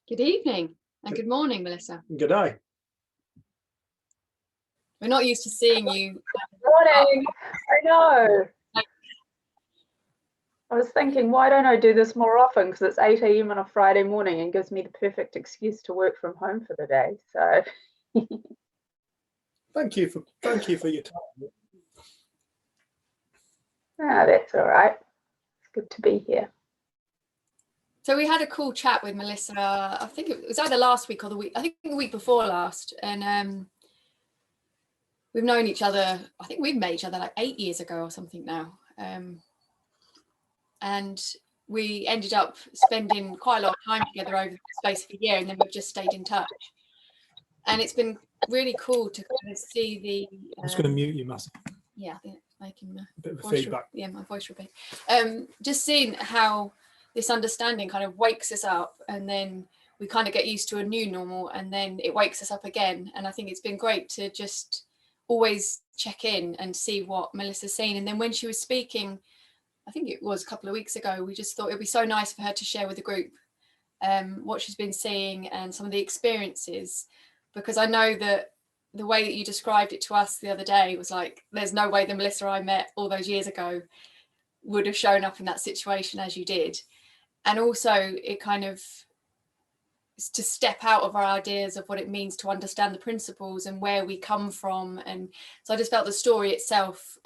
Good evening and good morning, Melissa. Good day. We're not used to seeing you. Morning. I know. I was thinking, why don't I do this more often? Because it's 8 a.m. on a Friday morning and gives me the perfect excuse to work from home for the day. So Thank you for your time. That's all right. It's good to be here. So we had a cool chat with Melissa. I think it was either last week or the week before last, and we've known each other. I think we've met each other like 8 years ago or something now, and we ended up spending quite a lot of time together over the space of a year, and then we've just stayed in touch. And it's been really cool to kind of see the. I'm just going to mute you, Massive. Yeah, I think it's making a bit of feedback. My voice repeat. Just seeing how this understanding kind of wakes us up, and then we kind of get used to a new normal, and then it wakes us up again. And I think it's been great to just always check in and see what Melissa's saying. And then when she was speaking, I think it was a couple of weeks ago, we just thought it'd be so nice for her to share with the group what she's been seeing and some of the experiences, because I know that the way that you described it to us the other day was like, there's no way the Melissa I met all those years ago would have shown up in that situation as you did. And also it kind of is to step out of our ideas of what it means to understand the principles and where we come from. And so I just felt the story itself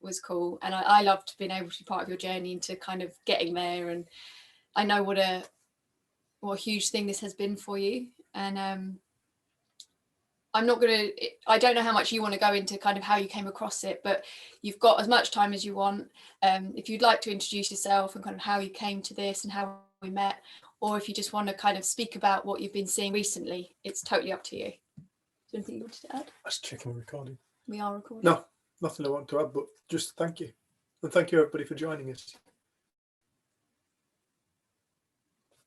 was cool. And I loved being able to be part of your journey into kind of getting there. And I know what a huge thing this has been for you. And I don't know how much you want to go into kind of how you came across it, but you've got as much time as you want. If you'd like to introduce yourself and kind of how you came to this and how we met, or if you just want to kind of speak about what you've been seeing recently, it's totally up to you. Is there anything you wanted to add? Let's check we're recording. We are recording. No, nothing I want to add, but just thank you. And thank you everybody for joining us.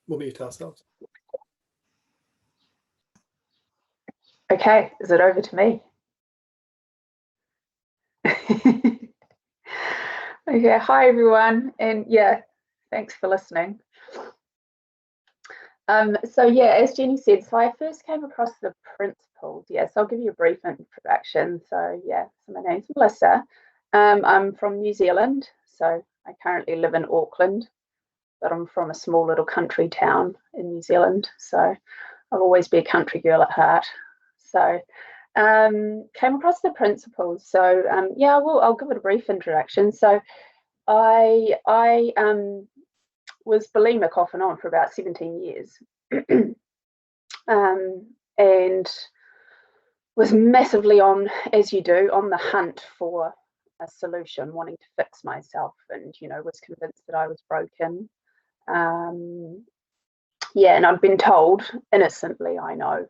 We'll mute ourselves. Okay, is it over to me? Okay, hi everyone, and yeah, thanks for listening. So yeah, as Jenny said, so I first came across the principles. Yeah, so I'll give you a brief introduction. So yeah, so my name's Melissa. I'm from New Zealand, so I currently live in Auckland, but I'm from a small little country town in New Zealand, so I'll always be a country girl at heart. So came across the principles. So yeah, I'll give it a brief introduction. So I was bulimic off and on for about 17 years and was massively as you do, on the hunt for a solution, wanting to fix myself, and was convinced that I was broken. Yeah, and I've been told innocently, I know,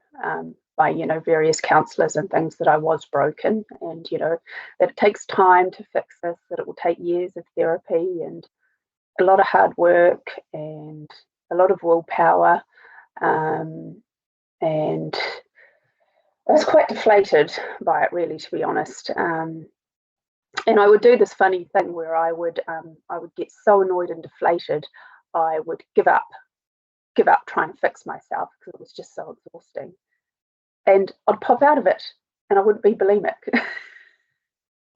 by various counsellors and things, that I was broken, and that it takes time to fix this, that it will take years of therapy and a lot of hard work and a lot of willpower, and I was quite deflated by it, really, to be honest. And I would do this funny thing where I would get so annoyed and deflated, I would give up trying to fix myself, because it was just so exhausting. And I'd pop out of it and I wouldn't be bulimic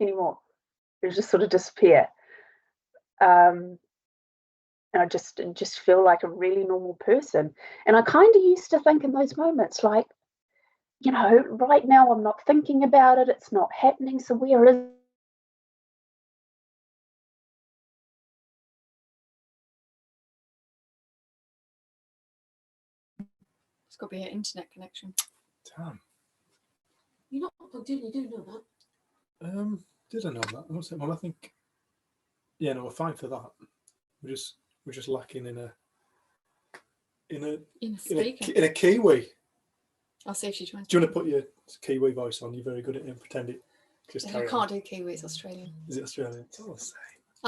anymore. It would just sort of disappear. And I just feel like a really normal person. And I kind of used to think in those moments, like, right now I'm not thinking about it, it's not happening, so where is It's got to be an internet connection. Damn. You're not plugged in, you do know that. Did I know that? Well, I think, yeah, no, we're fine for that. We're just lacking in a Kiwi. I'll see if she joins. Do you want to put your Kiwi voice on? You're very good at it, and pretend it. Just I can't do Kiwi, it's Australian. Is it Australian? Oh,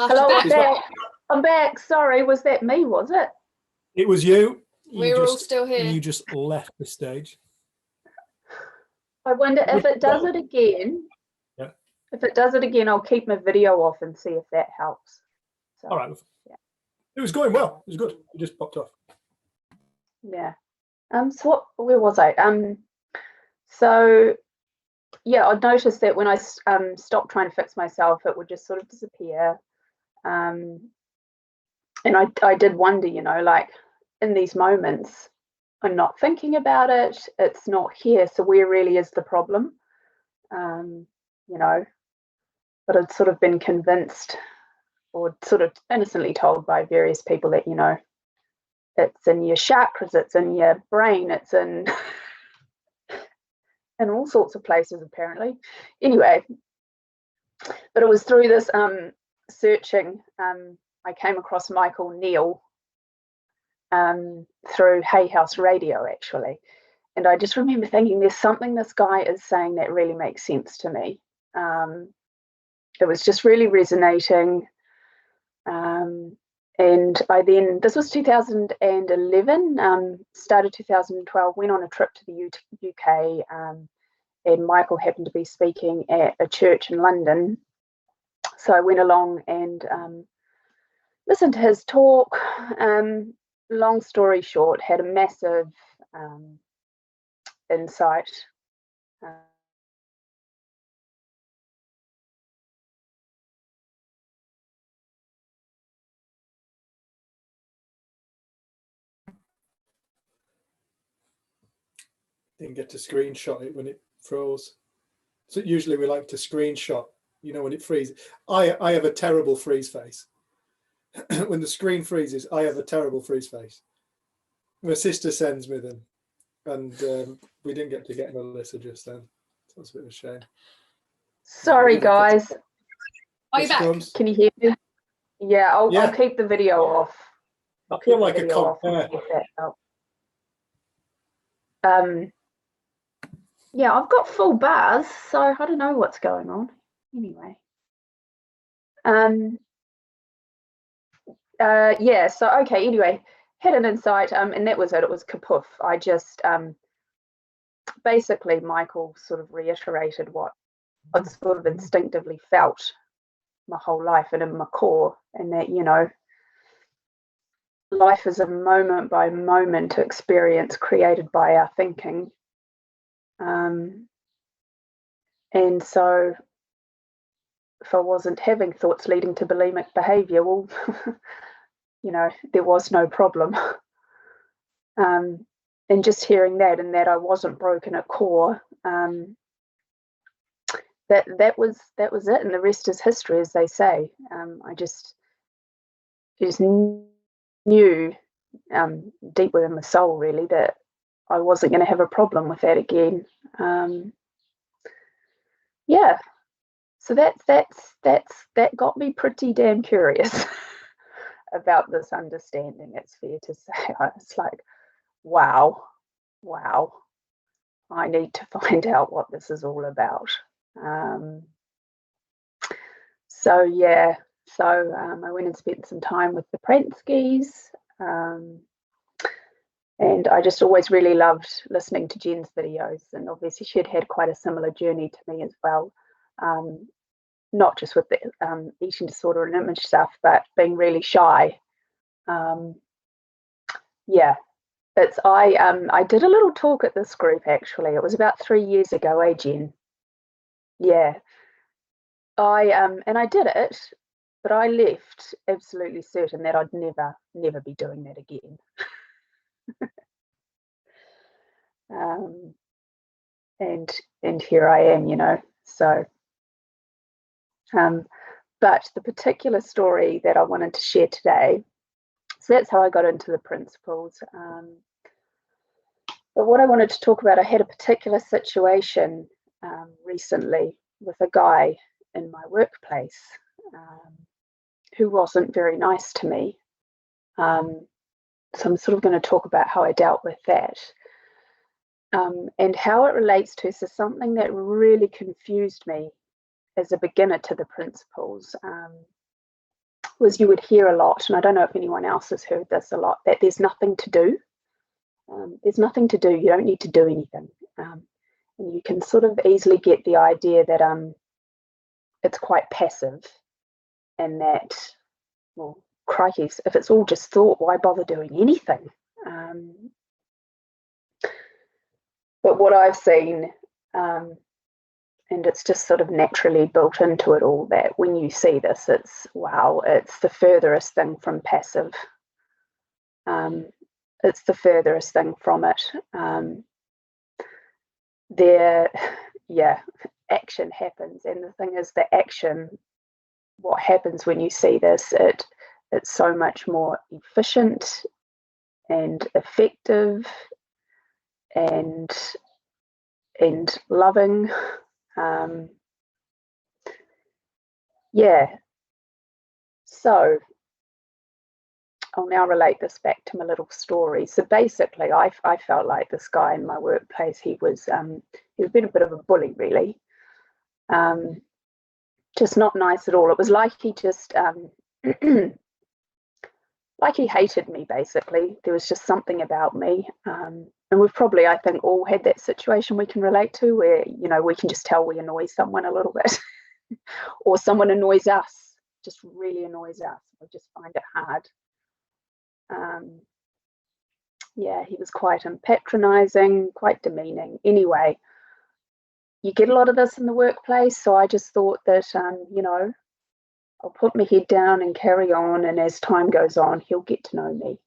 hello, I'm back. I'm back. Sorry, was that me, was it? It was you. We're all still here. You just left the stage. I wonder if it does it again. Yeah. If it does it again, I'll keep my video off and see if that helps. So, all right. Yeah. It was going well. It was good. It just popped off. Yeah. So where was I? So yeah, I'd noticed that when I stopped trying to fix myself, it would just sort of disappear. And I did wonder, like in these moments, I'm not thinking about it. It's not here. So where really is the problem? Um, you know, but I'd sort of been convinced or sort of innocently told by various people that, it's in your chakras, it's in your brain, it's in in all sorts of places apparently. Anyway, but it was through this searching, I came across Michael Neal through Hay House Radio actually. And I just remember thinking there's something this guy is saying that really makes sense to me. It was just really resonating. And I then, this was 2011, started 2012, went on a trip to the UK, and Michael happened to be speaking at a church in London. So I went along and listened to his talk. Long story short, had a massive insight. Didn't get to screenshot it when it froze. So usually we like to screenshot, when it freezes. I have a terrible freeze face. When the screen freezes, I have a terrible freeze face. My sister sends me them, and we didn't get to get Melissa just then. So that's a bit of a shame. Sorry, guys. Are you back? Can you hear me? Yeah, I'll keep the video off. I feel like a compare. Yeah, I've got full bars, so I don't know what's going on. Anyway. Yeah, so okay, anyway, had an insight, and that was it. It was kapoof. I just basically Michael sort of reiterated what I'd sort of instinctively felt my whole life and in my core, and that, life is a moment by moment experience created by our thinking. And so if I wasn't having thoughts leading to bulimic behavior, well, there was no problem. And just hearing that, and that I wasn't broken at core, that was it, and the rest is history, as they say. I just knew deep within my soul, really, that I wasn't going to have a problem with that again. Yeah, so that got me pretty damn curious about this understanding. It's fair to say. I was like, wow, I need to find out what this is all about. So yeah, I went and spent some time with the Pranskys, and I just always really loved listening to Jen's videos, and obviously she'd had quite a similar journey to me as well, not just with the eating disorder and image stuff, but being really shy. Yeah, I did a little talk at this group actually. It was about 3 years ago, Jen? Yeah. And I did it, but I left absolutely certain that I'd never be doing that again. And here I am, so but the particular story that I wanted to share today, so that's how I got into the principles. But what I wanted to talk about, I had a particular situation recently with a guy in my workplace who wasn't very nice to me. So I'm sort of going to talk about how I dealt with that, and how it relates to something that really confused me as a beginner to the principles. Was you would hear a lot, and I don't know if anyone else has heard this a lot, that there's nothing to do. There's nothing to do. You don't need to do anything. And you can sort of easily get the idea that it's quite passive, and that, well, crikey, if it's all just thought, why bother doing anything? But what I've seen, and it's just sort of naturally built into it all, that when you see this, it's wow, it's the furthest thing from passive. It's the furthest thing from it. Action happens, and the thing is, the action, what happens when you see this, it's so much more efficient and effective and loving. So I'll now relate this back to my little story. So basically, I felt like this guy in my workplace, he was been a bit of a bully, really. Just not nice at all. It was like he just like he hated me, basically. There was just something about me. And we've probably, I think, all had that situation we can relate to, where, you know, we can just tell we annoy someone a little bit or someone annoys us, just really annoys us. We just find it hard. He was quite patronizing, quite demeaning. Anyway, you get a lot of this in the workplace, so I just thought that, I'll put my head down and carry on, and as time goes on, he'll get to know me.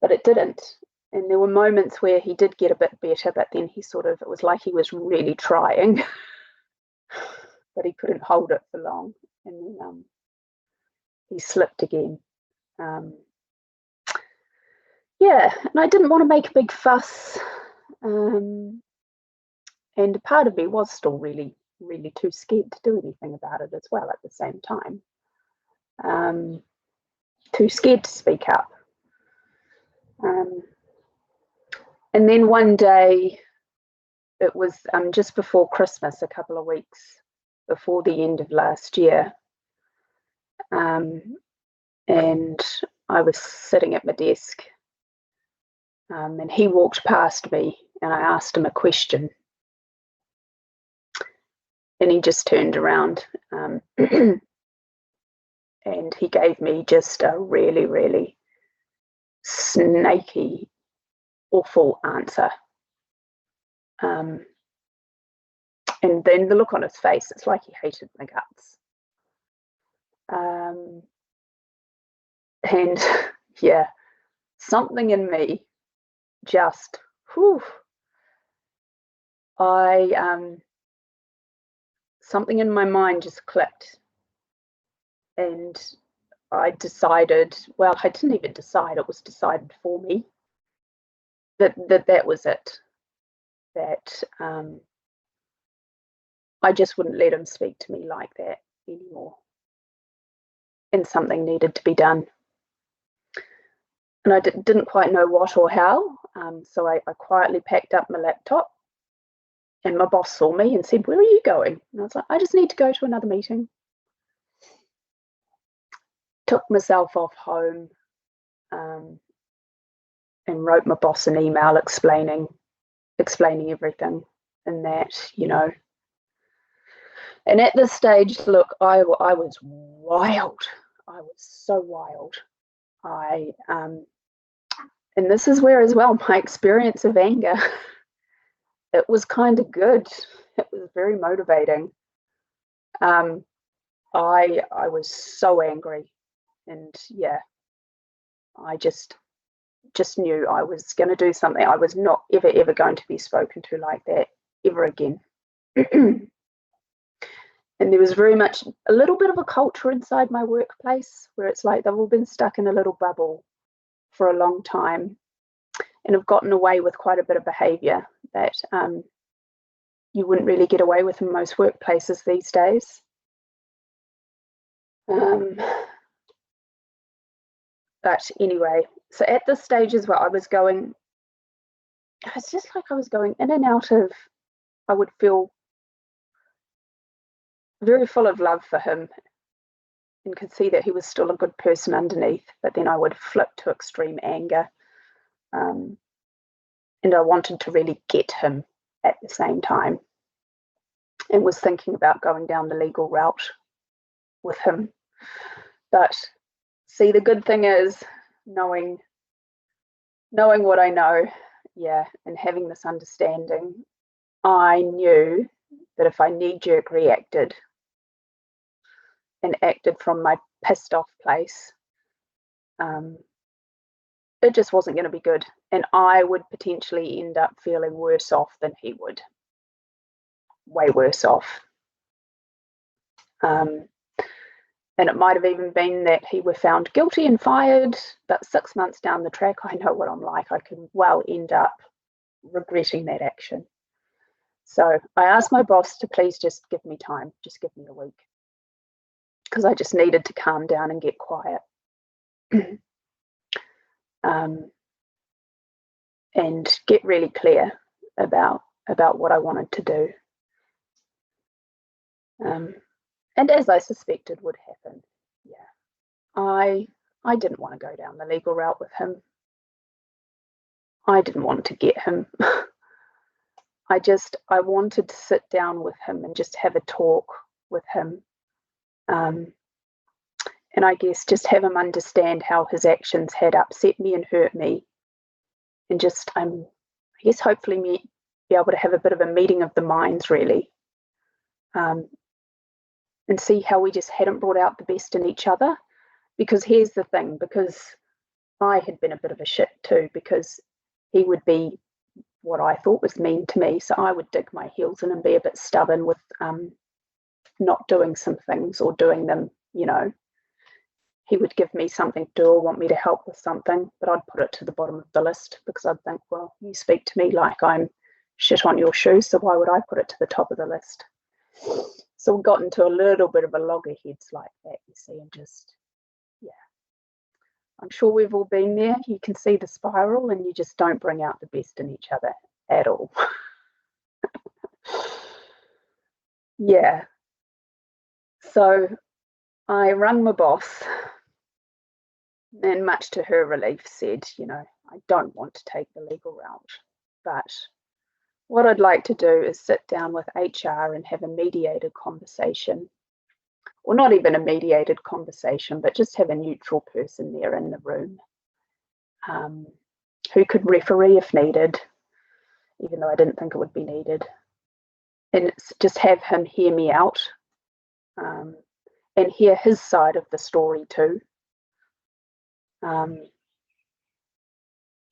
But it didn't. And there were moments where he did get a bit better, but then it was like he was really trying, but he couldn't hold it for long. And then he slipped again. And I didn't want to make a big fuss. And part of me was still really, really too scared to do anything about it as well at the same time. Too scared to speak up. And then one day, it was just before Christmas, a couple of weeks before the end of last year. And I was sitting at my desk, and he walked past me, and I asked him a question. And he just turned around, and he gave me just a really, really snaky, awful answer. And then the look on his face, it's like he hated my guts. And something in me just, something in my mind just clicked, and I decided, well, I didn't even decide, it was decided for me, that was it, that I just wouldn't let him speak to me like that anymore, and something needed to be done. And I didn't quite know what or how, so I quietly packed up my laptop, and my boss saw me and said, "Where are you going?" And I was like, "I just need to go to another meeting." Took myself off home, and wrote my boss an email explaining everything, and that, And at this stage, look, I was wild. I was so wild. And this is where as well my experience of anger, it was kind of good. It was very motivating. I was so angry, and I just knew I was going to do something. I was not ever going to be spoken to like that ever again. And there was very much a little bit of a culture inside my workplace where it's like they've all been stuck in a little bubble for a long time, and have gotten away with quite a bit of behaviour that you wouldn't really get away with in most workplaces these days. But anyway, so at this stage as well, I was going in and out of, I would feel very full of love for him and could see that he was still a good person underneath, but then I would flip to extreme anger, and I wanted to really get him at the same time, and was thinking about going down the legal route with him. But see, the good thing is, knowing knowing what I know, yeah, and having this understanding, I knew that if I knee-jerk reacted and acted from my pissed off place, it just wasn't going to be good. And I would potentially end up feeling worse off than he would. Way worse off. And it might have even been that he were found guilty and fired, but 6 months down the track, I know what I'm like. I can well end up regretting that action. So I asked my boss to please just give me time, just give me a week, because I just needed to calm down and get quiet. And get really clear about what I wanted to do. And as I suspected would happen, yeah, I didn't want to go down the legal route with him. I didn't want to get him. I wanted to sit down with him and just have a talk with him. And I guess just have him understand how his actions had upset me and hurt me. And just, I guess, hopefully be able to have a bit of a meeting of the minds, really. And see how we just hadn't brought out the best in each other. Because here's the thing, because I had been a bit of a shit too, because he would be what I thought was mean to me. So I would dig my heels in and be a bit stubborn with not doing some things or doing them, you know. He would give me something to do or want me to help with something, but I'd put it to the bottom of the list because I'd think, well, you speak to me like I'm shit on your shoes, so why would I put it to the top of the list? So we got into a little bit of a loggerheads like that, you see, and just, yeah. I'm sure we've all been there. You can see the spiral and you just don't bring out the best in each other at all. Yeah. So I rang my boss and much to her relief said, you know, I don't want to take the legal route, but what I'd like to do is sit down with HR and have a mediated conversation, or not even a mediated conversation, but just have a neutral person there in the room who could referee if needed, even though I didn't think it would be needed, and just have him hear me out and hear his side of the story too.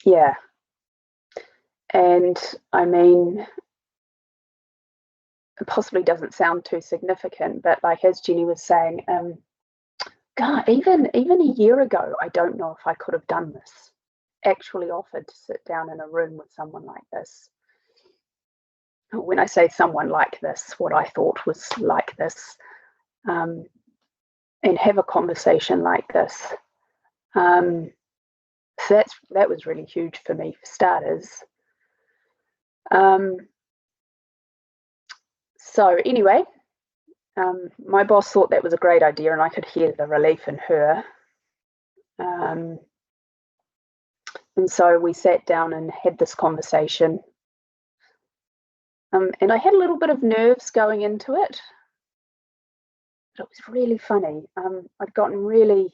Yeah. And I mean, it possibly doesn't sound too significant, but like as Jenny was saying, God, even a year ago, I don't know if I could have done this. Actually offered to sit down in a room with someone like this. When I say someone like this, what I thought was like this, and have a conversation like this. So that was really huge for me, for starters. So anyway, my boss thought that was a great idea, and I could hear the relief in her. And so we sat down and had this conversation. And I had a little bit of nerves going into it, but it was really funny. I'd gotten really,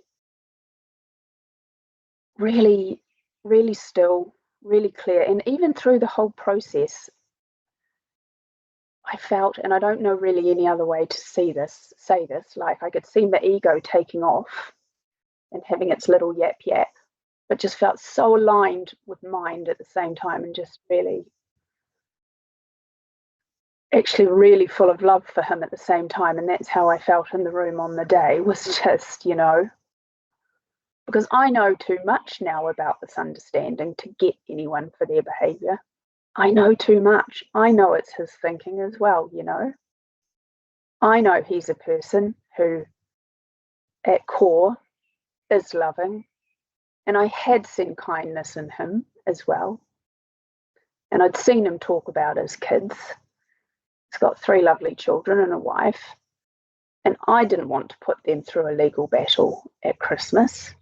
really, really still, really clear. And even through the whole process, I felt, and I don't know really any other way to say this, like I could see my ego taking off and having its little yap, but just felt so aligned with mind at the same time, and just really, actually really full of love for him at the same time. And that's how I felt in the room on the day, was just, you know, because I know too much now about this understanding to get anyone for their behavior. I know too much. I know it's his thinking as well, you know. I know he's a person who at core is loving, and I had seen kindness in him as well. And I'd seen him talk about his kids. He's got 3 lovely children and a wife, and I didn't want to put them through a legal battle at Christmas.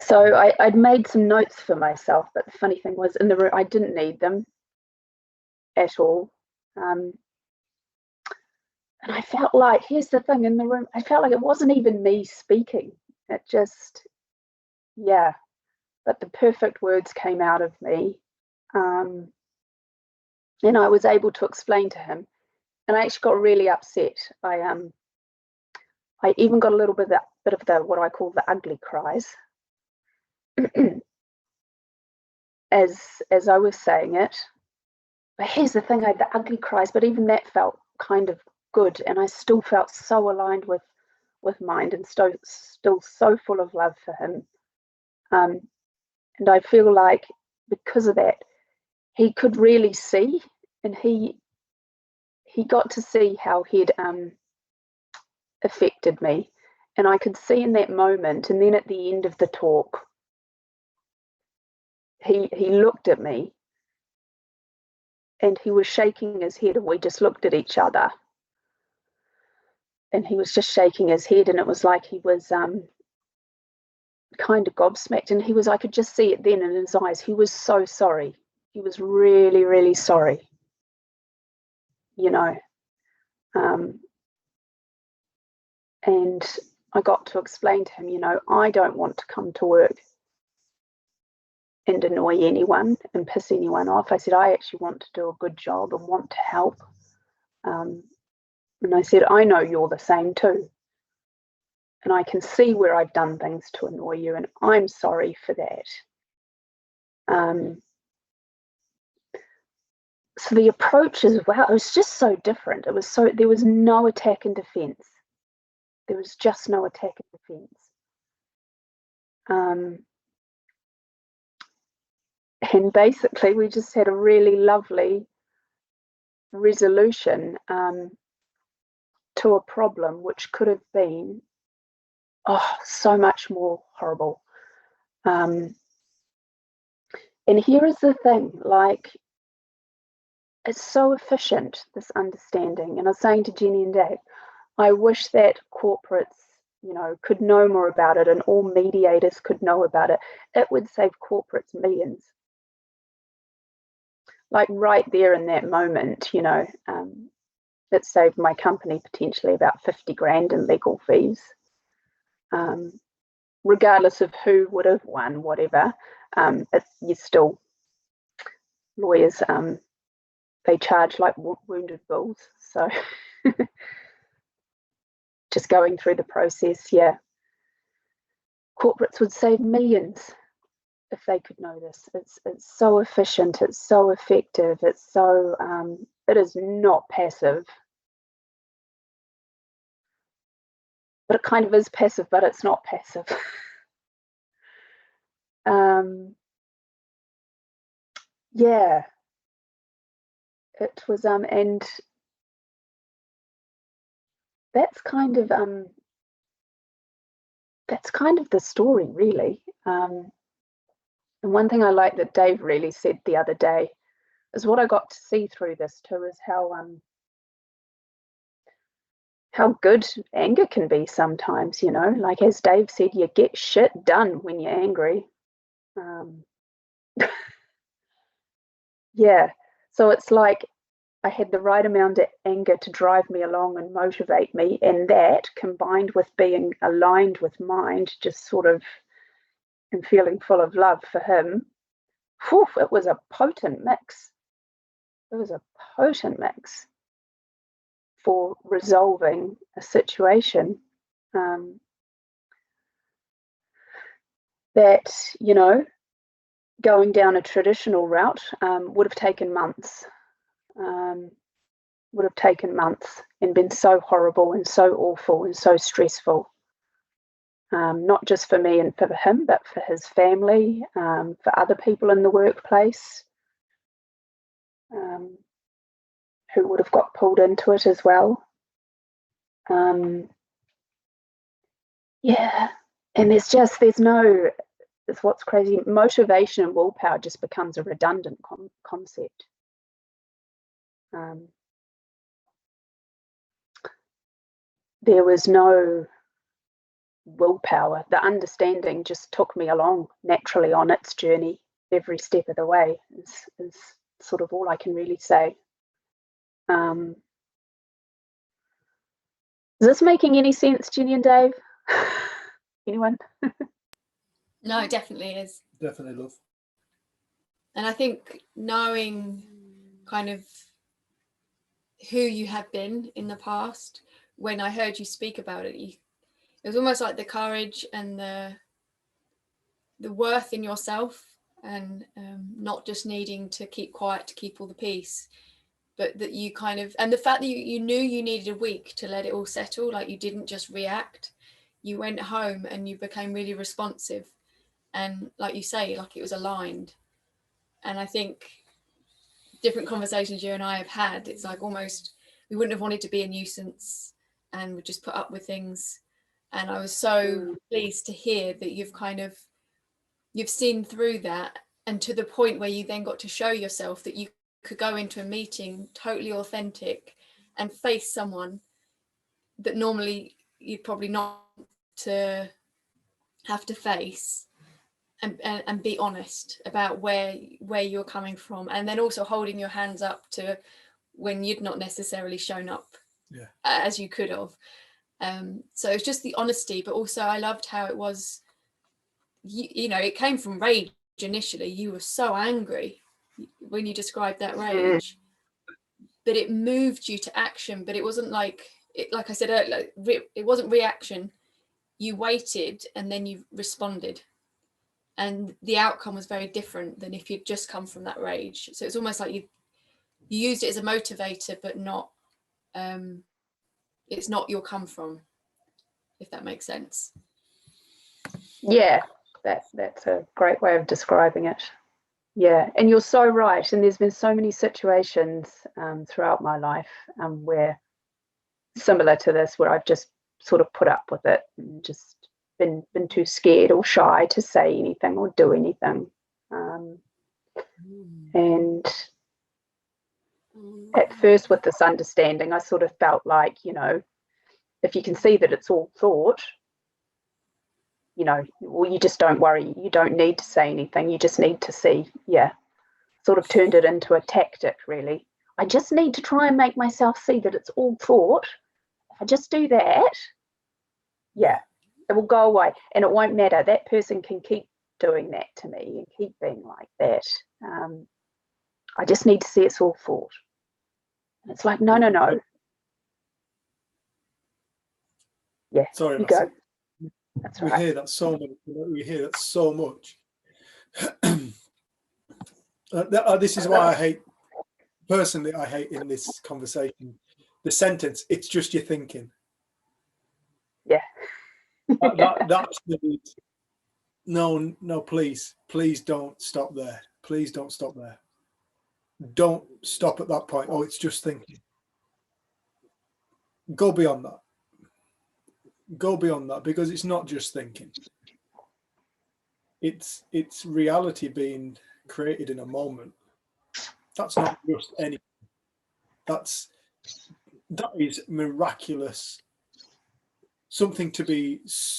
So I'd made some notes for myself, but the funny thing was, in the room, I didn't need them at all. And I felt like, here's the thing, in the room, I felt like it wasn't even me speaking It just, yeah. But the perfect words came out of me. And I was able to explain to him. And I actually got really upset. I even got a little bit of the what I call the ugly cries as I was saying it. But here's the thing, I had the ugly cries, but even that felt kind of good, and I still felt so aligned with Mind, and still so full of love for him. And I feel like because of that, he could really see, and he got to see how he'd affected me. And I could see in that moment, and then at the end of the talk, he looked at me and he was shaking his head, and we just looked at each other. And he was just shaking his head, and it was like he was kind of gobsmacked. And I could just see it then in his eyes. He was so sorry. He was really, really sorry. You know. And I got to explain to him, you know, I don't want to come to work and annoy anyone and piss anyone off. I said, I actually want to do a good job and want to help. And I said, I know you're the same too. And I can see where I've done things to annoy you, and I'm sorry for that. So the approach as well, it was just so different. There was no attack and defense. There was just no attack and defense. And basically we just had a really lovely resolution to a problem which could have been so much more horrible. And here is the thing, like, it's so efficient, this understanding. And I was saying to Jenny and Dave, I wish that corporates, you know, could know more about it, and all mediators could know about it. It would save corporates millions. Like right there in that moment, you know, it saved my company potentially about 50 grand in legal fees. Regardless of who would have won, whatever, you still, lawyers, they charge like wounded bulls. So just going through the process, yeah. Corporates would save millions if they could know this. It's so efficient, it's so effective, it's so, it is not passive. But it kind of is passive, but it's not passive. Yeah, it was, and that's kind of the story, really. And one thing I like that Dave really said the other day is what I got to see through this too is how good anger can be sometimes, you know, like as Dave said, you get shit done when you're angry. Yeah, so it's like I had the right amount of anger to drive me along and motivate me, and that combined with being aligned with Mind, just sort of, and feeling full of love for him, it was a potent mix. It was a potent mix for resolving a situation that, you know, going down a traditional route would have taken months. And been so horrible and so awful and so stressful. Not just for me and for him, but for his family, for other people in the workplace who would have got pulled into it as well. Yeah, and it's what's crazy, motivation and willpower just becomes a redundant concept. There was no willpower. The understanding just took me along naturally on its journey every step of the way is sort of all I can really say. Is this making any sense, Jenny and Dave? Anyone? No, it definitely is. Definitely, love. And I think knowing kind of who you have been in the past, when I heard you speak about it, it was almost like the courage and the worth in yourself, and not just needing to keep quiet to keep all the peace, but that you kind of, and the fact that you knew you needed a week to let it all settle, like you didn't just react, you went home and you became really responsive, and like you say, like it was aligned. And I think different conversations you and I have had, it's like almost we wouldn't have wanted to be a nuisance and would just put up with things. And I was so pleased to hear that you've seen through that, and to the point where you then got to show yourself that you could go into a meeting totally authentic and face someone that normally you'd probably not to have to face, and be honest about where you're coming from, and then also holding your hands up to when you'd not necessarily shown up as you could have. So it's just the honesty, but also I loved how it was, you know, it came from rage initially. You were so angry when you described that rage, but it moved you to action. But it wasn't like it, like I said earlier, it wasn't reaction. You waited and then you responded, and the outcome was very different than if you'd just come from that rage. So it's almost like you used it as a motivator, but not it's not your come from, if that makes sense. Yeah, that's a great way of describing it. Yeah, and you're so right. And there's been so many situations throughout my life where similar to this, where I've just sort of put up with it and just been too scared or shy to say anything or do anything. And at first, with this understanding, I sort of felt like, you know, if you can see that it's all thought, you know, well, you just don't worry. You don't need to say anything. You just need to see. Yeah, sort of turned it into a tactic, really. I just need to try and make myself see that it's all thought. If I just do that, yeah, it will go away, and it won't matter. That person can keep doing that to me and keep being like that. I just need to see it's all thought. And it's like, no. Yeah, sorry, you go. That's right. We hear that so much. We hear that so much. This is why I hate, personally, I hate in this conversation the sentence, "It's just your thinking." Yeah. That's no, please don't stop there. Please don't stop there. Don't stop at that point. Oh, it's just thinking. Go beyond that. Go beyond that, because it's not just thinking. It's reality being created in a moment. That's not just anything. That is miraculous. Something to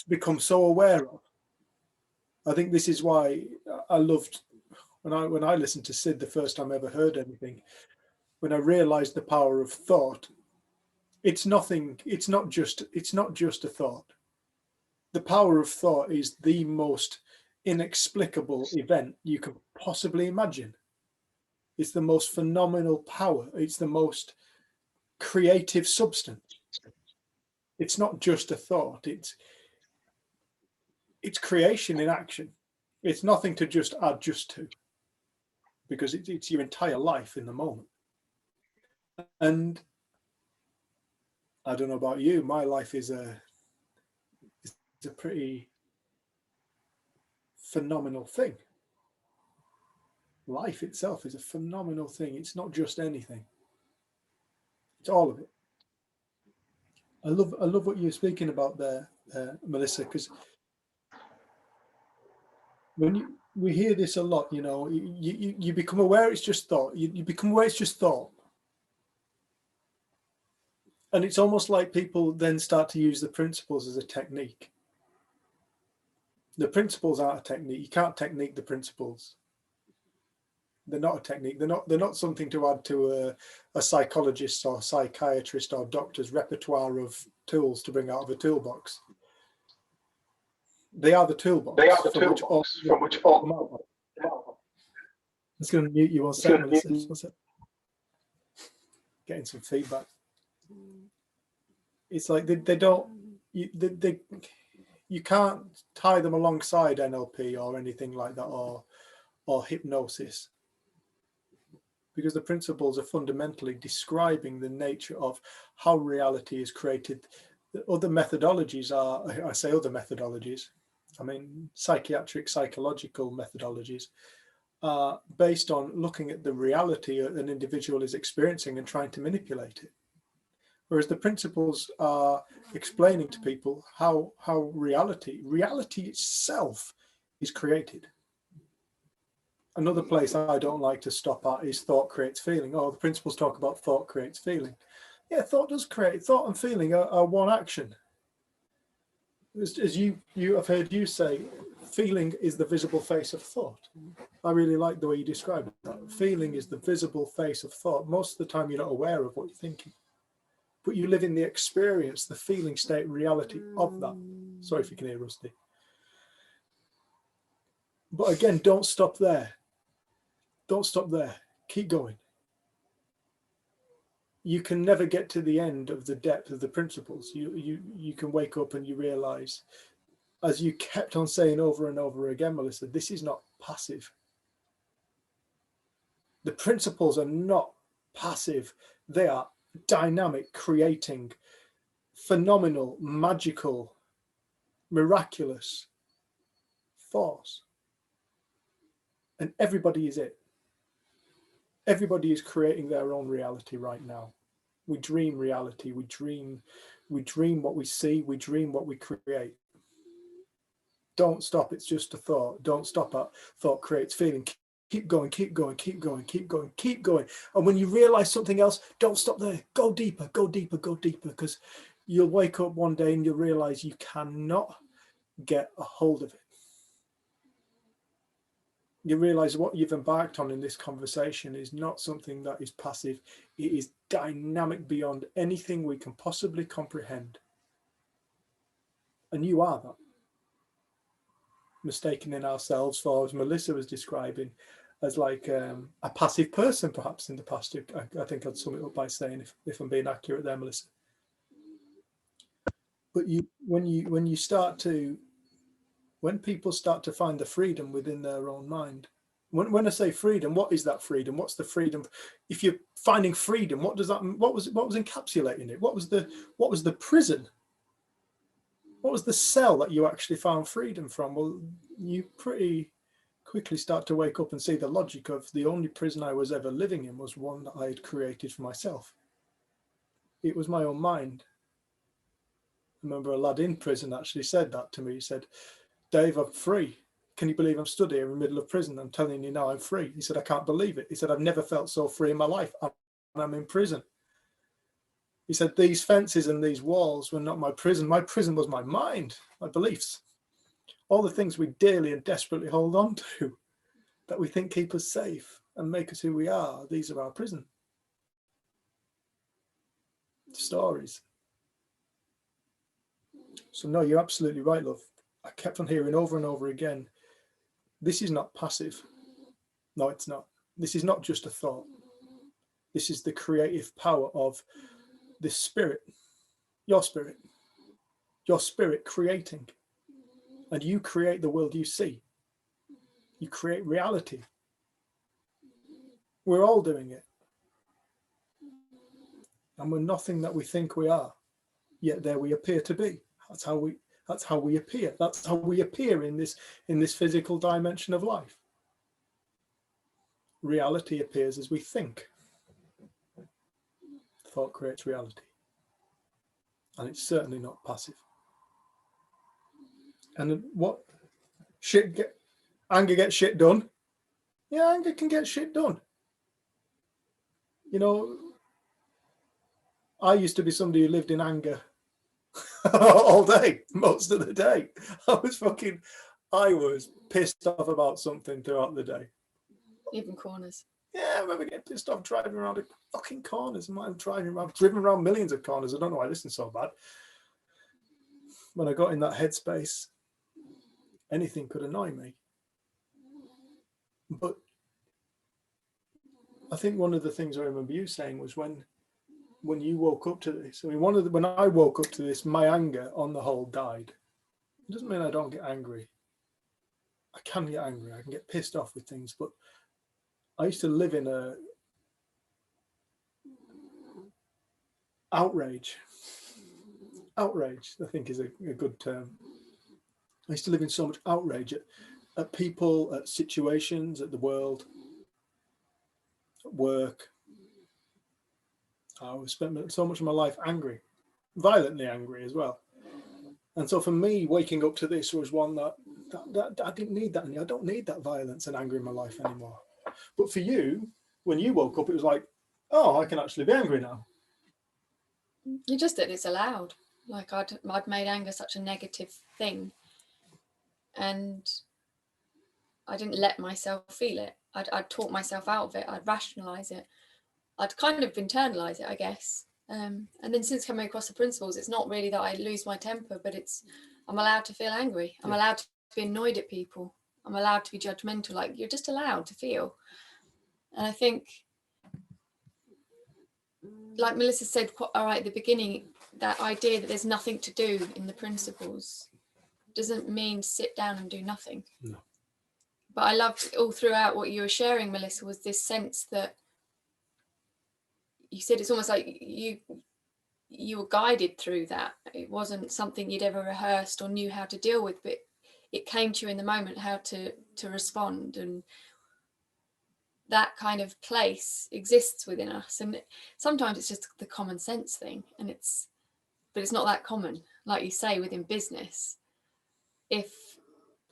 become so aware of. I think this is why I loved when I listened to Sid the first time I ever heard anything. When I realized the power of thought, it's not just a thought. The power of thought is the most inexplicable event you can possibly imagine. It's the most phenomenal power. It's the most creative substance. It's not just a thought. It's creation in action. It's nothing to just adjust to, because it's your entire life in the moment. And I don't know about you, my life is a pretty phenomenal thing. Life itself is a phenomenal thing. It's not just anything. It's all of it. I love what you're speaking about there, Melissa, because when we hear this a lot, you know, you become aware it's just thought. You become aware it's just thought. And it's almost like people then start to use the principles as a technique. The principles aren't a technique. You can't technique the principles. They're not a technique. They're not something to add to a psychologist or psychiatrist or doctor's repertoire of tools to bring out of a toolbox. They are the toolbox. From which all come out. I'm just going to mute you one second, Melissa. Getting some feedback. It's like they don't. You can't tie them alongside NLP or anything like that, or hypnosis, because the principles are fundamentally describing the nature of how reality is created. The other methodologies are, I say other methodologies, I mean psychiatric, psychological methodologies, are based on looking at the reality an individual is experiencing and trying to manipulate it. Whereas the principles are explaining to people how reality itself is created. Another place I don't like to stop at is thought creates feeling. Oh, the principles talk about thought creates feeling. Yeah, thought does create. Thought and feeling are one action. As you have heard you say, feeling is the visible face of thought. I really like the way you describe it. That feeling is the visible face of thought. Most of the time you're not aware of what you're thinking, but you live in the experience, the feeling state, reality of that. Sorry if you can hear Rusty. But again, don't stop there. Don't stop there. Keep going. You can never get to the end of the depth of the principles. You can wake up and you realize, as you kept on saying over and over again, Melissa, this is not passive. The principles are not passive. They are dynamic, creating phenomenal, magical, miraculous force. And everybody is it. Everybody is creating their own reality right now. We dream reality. We dream what we see. We dream what we create. Don't stop. It's just a thought. Don't stop at thought creates feeling. Keep going, keep going, keep going, keep going, keep going. And when you realize something else, don't stop there. Go deeper, go deeper, go deeper, because you'll wake up one day and you'll realize you cannot get a hold of it. You realize what you've embarked on in this conversation is not something that is passive. It is dynamic beyond anything we can possibly comprehend. And you are that. Mistaken in ourselves for, as Melissa was describing, as like a passive person, perhaps in the past. I think I'd sum it up by saying, if I'm being accurate there, Melissa. But when people start to find the freedom within their own mind, when I say freedom, what is that freedom? What's the freedom? If you're finding freedom, what does that? What was encapsulating it? What was the prison? What was the cell that you actually found freedom from? Well, you pretty quickly start to wake up and see the logic of the only prison I was ever living in was one that I had created for myself. It was my own mind. I remember a lad in prison actually said that to me. He said, "Dave, I'm free. Can you believe I'm stood here in the middle of prison? I'm telling you now, I'm free." He said, "I can't believe it." He said, "I've never felt so free in my life. I'm in prison." He said, "These fences and these walls were not my prison. My prison was my mind, my beliefs. All the things we dearly and desperately hold on to that we think keep us safe and make us who we are. These are our prison." Stories. So no, you're absolutely right, love. I kept on hearing over and over again, this is not passive. No, it's not. This is not just a thought. This is the creative power of the spirit, your spirit creating. And you create the world you see. You create reality. We're all doing it. And we're nothing that we think we are, yet there we appear to be. That's how we appear. That's how we appear in this physical dimension of life. Reality appears as we think. Thought creates reality. And it's certainly not passive. And what anger gets shit done? Yeah, anger can get shit done. You know, I used to be somebody who lived in anger all day, most of the day. I was pissed off about something throughout the day. Even corners. Yeah, I remember getting pissed off driving around the fucking corners. I've driven around millions of corners. I don't know why this is so bad. When I got in that headspace, anything could annoy me. But I think one of the things I remember you saying was when you woke up to this. I mean, when I woke up to this, my anger on the whole died. It doesn't mean I don't get angry. I can get angry. I can get pissed off with things, but I used to live in a outrage. Outrage, I think, is a good term. I used to live in so much outrage at people, at situations, at the world, at work. I spent so much of my life angry, violently angry as well. And so for me, waking up to this was one that I didn't need that. I don't need that violence and anger in my life anymore. But for you, when you woke up, it was like, oh, I can actually be angry now. You just that it's allowed. Like I'd made anger such a negative thing, and I didn't let myself feel it. I'd talk myself out of it. I'd rationalize it. I'd kind of internalize it, I guess. And then since coming across the principles, it's not really that I lose my temper, but I'm allowed to feel angry. I'm allowed to be annoyed at people. I'm allowed to be judgmental. Like, you're just allowed to feel. And I think, like Melissa said all right at the beginning, that idea that there's nothing to do in the principles doesn't mean sit down and do nothing. No. But I loved all throughout what you were sharing, Melissa, was this sense that you said it's almost like you were guided through that. It wasn't something you'd ever rehearsed or knew how to deal with, but it came to you in the moment how to respond. And that kind of place exists within us. And sometimes it's just the common sense thing, but it's not that common. Like you say, within business,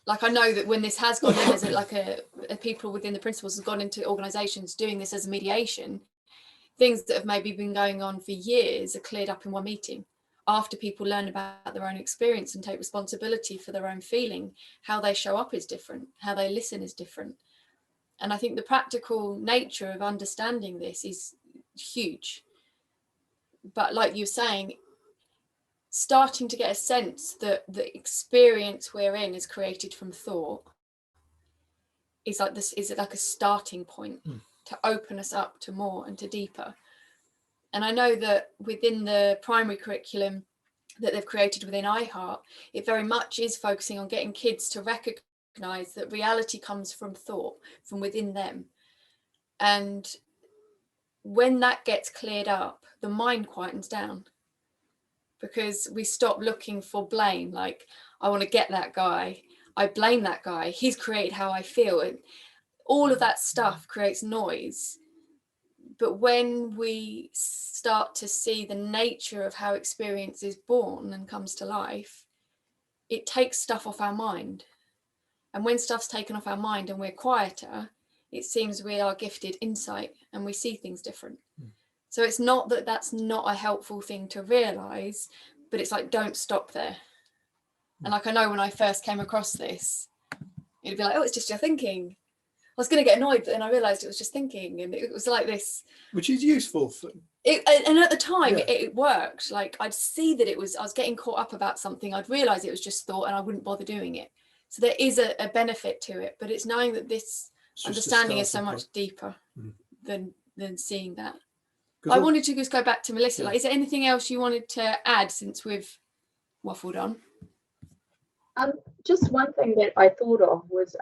like I know that when this has gone in as a people within the principles have gone into organizations doing this as a mediation, things that have maybe been going on for years are cleared up in one meeting after people learn about their own experience and take responsibility for their own feeling. How they show up is different, how they listen is different. And I think the practical nature of understanding this is huge. But like you're saying, starting to get a sense that the experience we're in is created from thought is like a starting point to open us up to more and to deeper. And I know that within the primary curriculum that they've created within iHeart, it very much is focusing on getting kids to recognize that reality comes from thought, from within them. And when that gets cleared up, the mind quietens down, because we stop looking for blame. Like, I want to get that guy, I blame that guy, he's created how I feel. And all of that stuff creates noise. But when we start to see the nature of how experience is born and comes to life, it takes stuff off our mind. And when stuff's taken off our mind and we're quieter, it seems we are gifted insight and we see things different. So it's not that that's not a helpful thing to realize, but it's like, don't stop there. And like, I know when I first came across this, it'd be like, oh, it's just your thinking. I was going to get annoyed, but then I realized it was just thinking. And it was like this. Which is useful. And at the time, it worked. Like, I'd see that I was getting caught up about something. I'd realize it was just thought and I wouldn't bother doing it. So there is a benefit to it, but it's knowing that this understanding is so much deeper than seeing that. I wanted to just go back to Melissa. Like, is there anything else you wanted to add since we've waffled on? Just one thing that I thought of was,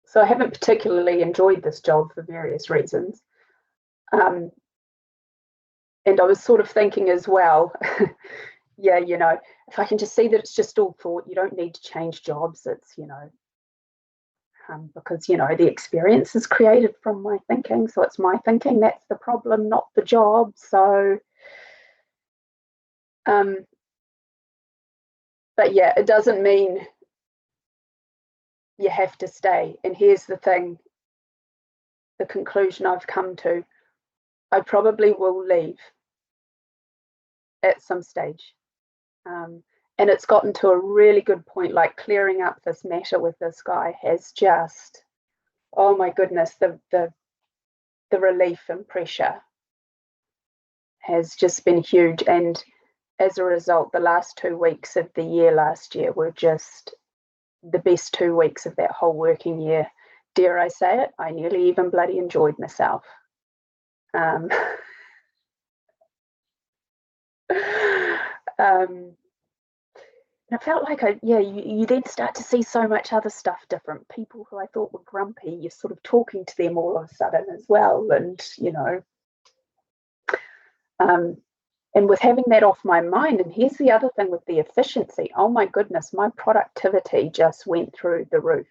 so I haven't particularly enjoyed this job for various reasons. And I was sort of thinking as well, yeah, you know, if I can just see that it's just all thought, you don't need to change jobs. It's, you know, because, you know, the experience is created from my thinking. So it's my thinking that's the problem, not the job. So, but yeah, it doesn't mean you have to stay. And here's the thing, the conclusion I've come to, I probably will leave at some stage. And it's gotten to a really good point, like clearing up this matter with this guy has just, oh my goodness, the relief and pressure has just been huge. And as a result, the last 2 weeks of the year last year were just the best 2 weeks of that whole working year. Dare I say it, I nearly even bloody enjoyed myself. Um, and I felt like you then start to see so much other stuff different. People who I thought were grumpy, you're sort of talking to them all of a sudden as well. And, and with having that off my mind, and here's the other thing with the efficiency, oh my goodness, my productivity just went through the roof.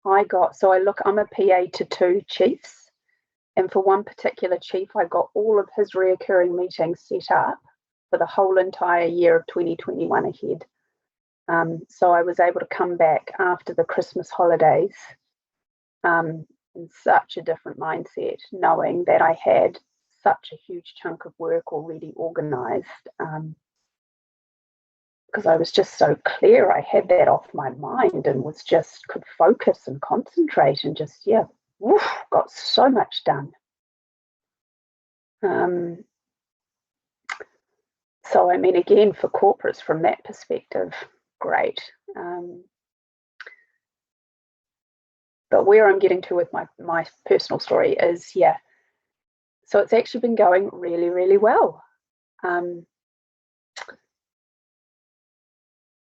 I'm a PA to 2 chiefs. And for one particular chief, I got all of his reoccurring meetings set up for the whole entire year of 2021 ahead. So I was able to come back after the Christmas holidays in such a different mindset, knowing that I had such a huge chunk of work already organised, because I was just so clear. I had that off my mind and could focus and concentrate and just, got so much done. So, I mean, again, for corporates from that perspective, great. But where I'm getting to with my personal story is, so it's actually been going really, really well.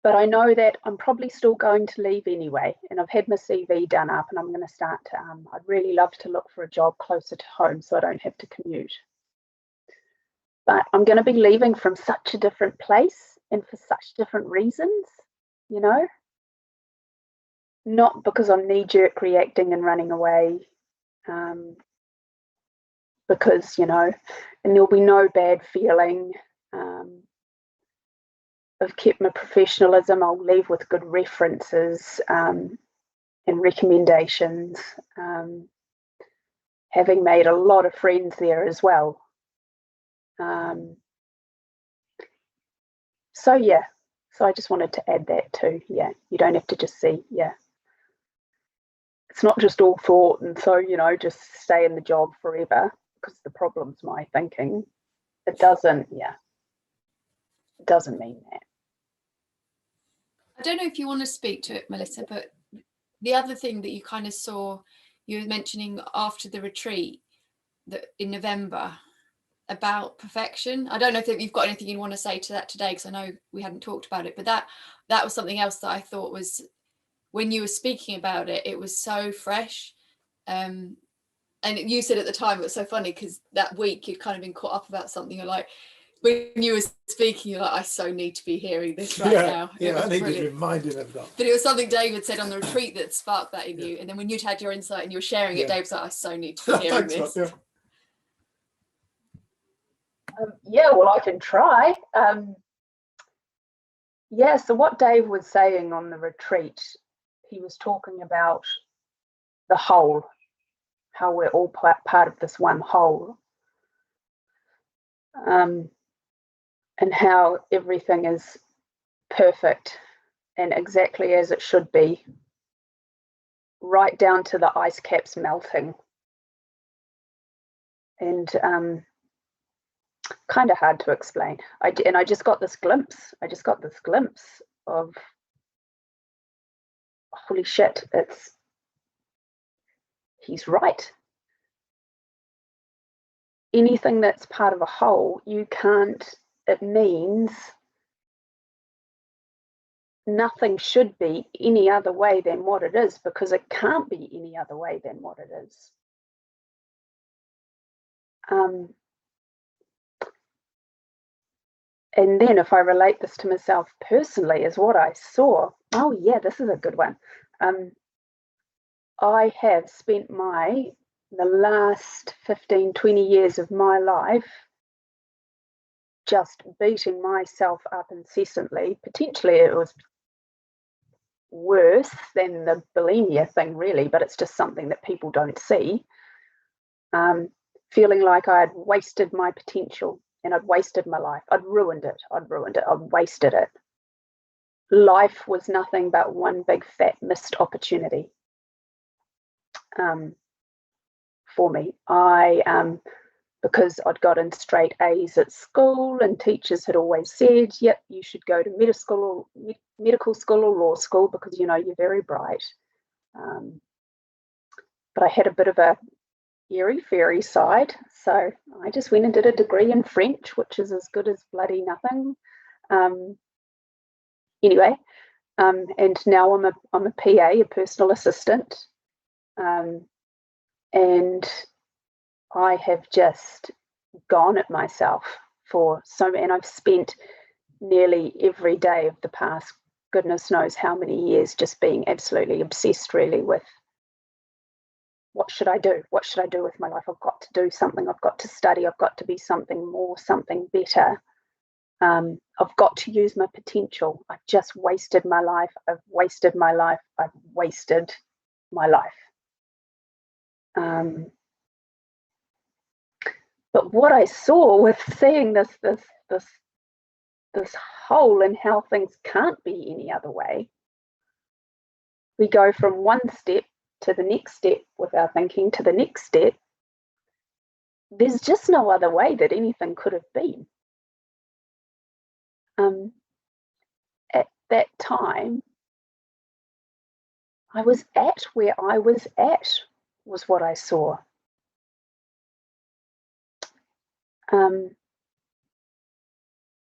But I know that I'm probably still going to leave anyway, and I've had my CV done up, and I'm going to start to, I'd really love to look for a job closer to home so I don't have to commute. But I'm going to be leaving from such a different place and for such different reasons, not because I'm knee-jerk reacting and running away, because, and there'll be no bad feeling. I've kept my professionalism. I'll leave with good references and recommendations, having made a lot of friends there as well. So I just wanted to add that too. You don't have to just see, it's not just all thought and so, just stay in the job forever, because the problem's my thinking. It doesn't mean that. I don't know if you want to speak to it, Melissa, but the other thing that you kind of saw, you were mentioning after the retreat that in November about perfection. I don't know if you've got anything you want to say to that today, because I know we hadn't talked about it, but that was something else that I thought was, when you were speaking about it, it was so fresh. And you said at the time, it was so funny because that week you'd kind of been caught up about something. You're like, when you were speaking, you're like, I so need to be hearing this right now. I needed reminding of that. But it was something David said on the retreat that sparked that in you. And then when you'd had your insight and you were sharing it, Dave was like, I so need to be hearing this. Well, I can try. So what Dave was saying on the retreat, he was talking about the whole, how we're all part of this one whole, and how everything is perfect and exactly as it should be, right down to the ice caps melting. And kind of hard to explain. I just got this glimpse. Of, holy shit, he's right. Anything that's part of a whole, it means nothing should be any other way than what it is, because it can't be any other way than what it is. And then if I relate this to myself personally as what I saw, this is a good one. I have spent the last 15, 20 years of my life just beating myself up incessantly. Potentially it was worse than the bulimia thing, really, but it's just something that people don't see. Feeling like I had wasted my potential and I'd wasted my life. I'd ruined it. I'd wasted it. Life was nothing but one big fat missed opportunity for me. I because I'd gotten straight A's at school, and teachers had always said, yep, you should go to medical school or law school because, you know, you're very bright. But I had a bit of a airy-fairy side, so I just went and did a degree in French, which is as good as bloody nothing. Anyway, and now I'm a PA, a personal assistant, and I have just gone at myself and I've spent nearly every day of the past goodness knows how many years just being absolutely obsessed really with what should I do? What should I do with my life? I've got to do something. I've got to study. I've got to be something more, something better. I've got to use my potential. I've just wasted my life. I've wasted my life. I've wasted my life. But what I saw with seeing this hole in how things can't be any other way, we go from one step to the next step with our thinking to the next step. There's just no other way that anything could have been. At that time, I was at where I was at, was what I saw.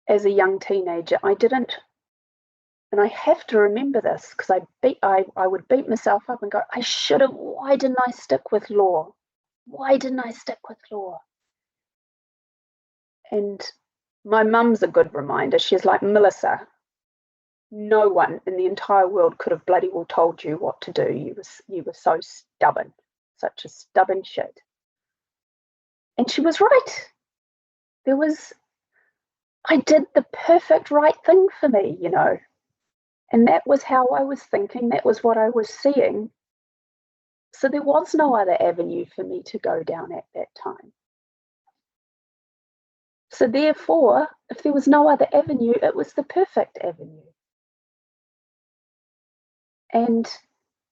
As a young teenager, I didn't, and I have to remember this because I would beat myself up and go, I should have, why didn't I stick with law? Why didn't I stick with law? And my mum's a good reminder. She's like, Melissa, no one in the entire world could have bloody well told you what to do. You were so stubborn, such a stubborn shit. And she was right. I did the perfect right thing for me, you know. And that was how I was thinking. That was what I was seeing. So there was no other avenue for me to go down at that time. So therefore, if there was no other avenue, it was the perfect avenue. And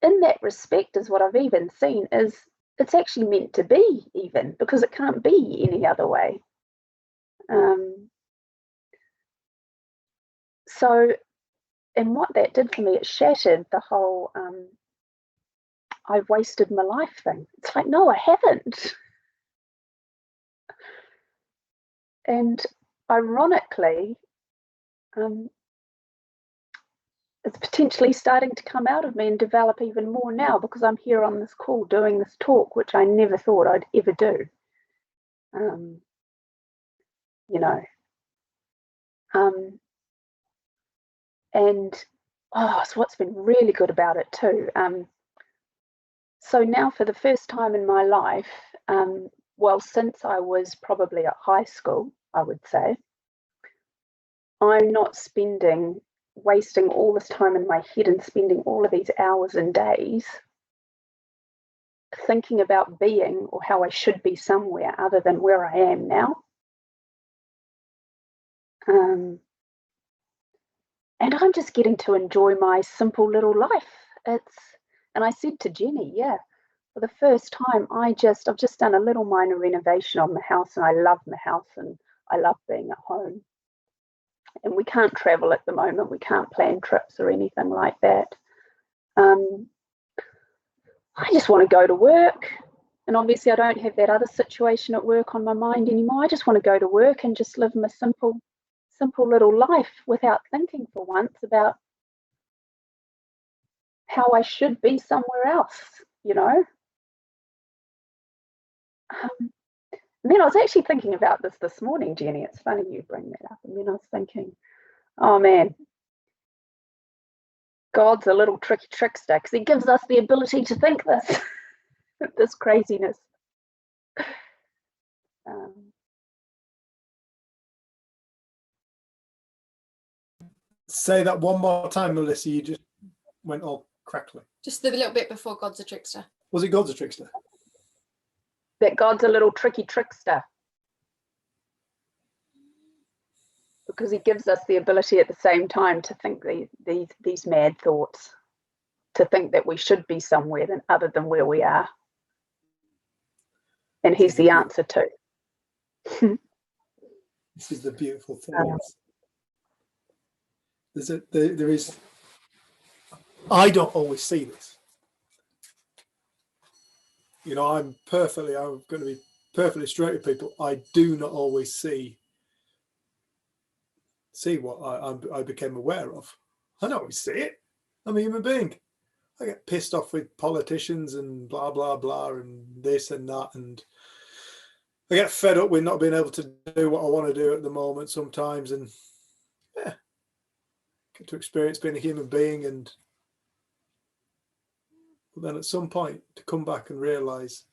in that respect, is what I've even seen, is it's actually meant to be even, because it can't be any other way. So, and what that did for me, it shattered the whole I've wasted my life thing. It's like, no, I haven't. And ironically, it's potentially starting to come out of me and develop even more now because I'm here on this call doing this talk, which I never thought I'd ever do. You know. And so what's been really good about it too. So now for the first time in my life, well, since I was probably at high school, I would say, I'm not wasting all this time in my head and spending all of these hours and days thinking about being or how I should be somewhere other than where I am now. And I'm just getting to enjoy my simple little life. And I said to Jenny, yeah, for the first time, I've just done a little minor renovation on my house, and I love my house and I love being at home. And we can't travel at the moment. We can't plan trips or anything like that. I just want to go to work. And obviously I don't have that other situation at work on my mind anymore. I just want to go to work and just live my simple little life without thinking for once about how I should be somewhere else, you know. And then I was actually thinking about this morning, Jenny. It's funny you bring that up. And then I was thinking, oh man, God's a little tricky trickster because he gives us the ability to think this craziness. Say that one more time, Melissa. You just went all crackly. Just the little bit before God's a trickster. Was it God's a trickster? That God's a little tricky trickster. Because he gives us the ability at the same time to think these mad thoughts, to think that we should be somewhere other than where we are. And he's the answer too. This is the beautiful thing. There is. I don't always see this. You know, I'm going to be perfectly straight with people. I do not always see what I became aware of. I don't always see it. I'm a human being. I get pissed off with politicians and blah, blah, blah, and this and that. And I get fed up with not being able to do what I want to do at the moment sometimes. And yeah, get to experience being a human being. And then at some point to come back and realize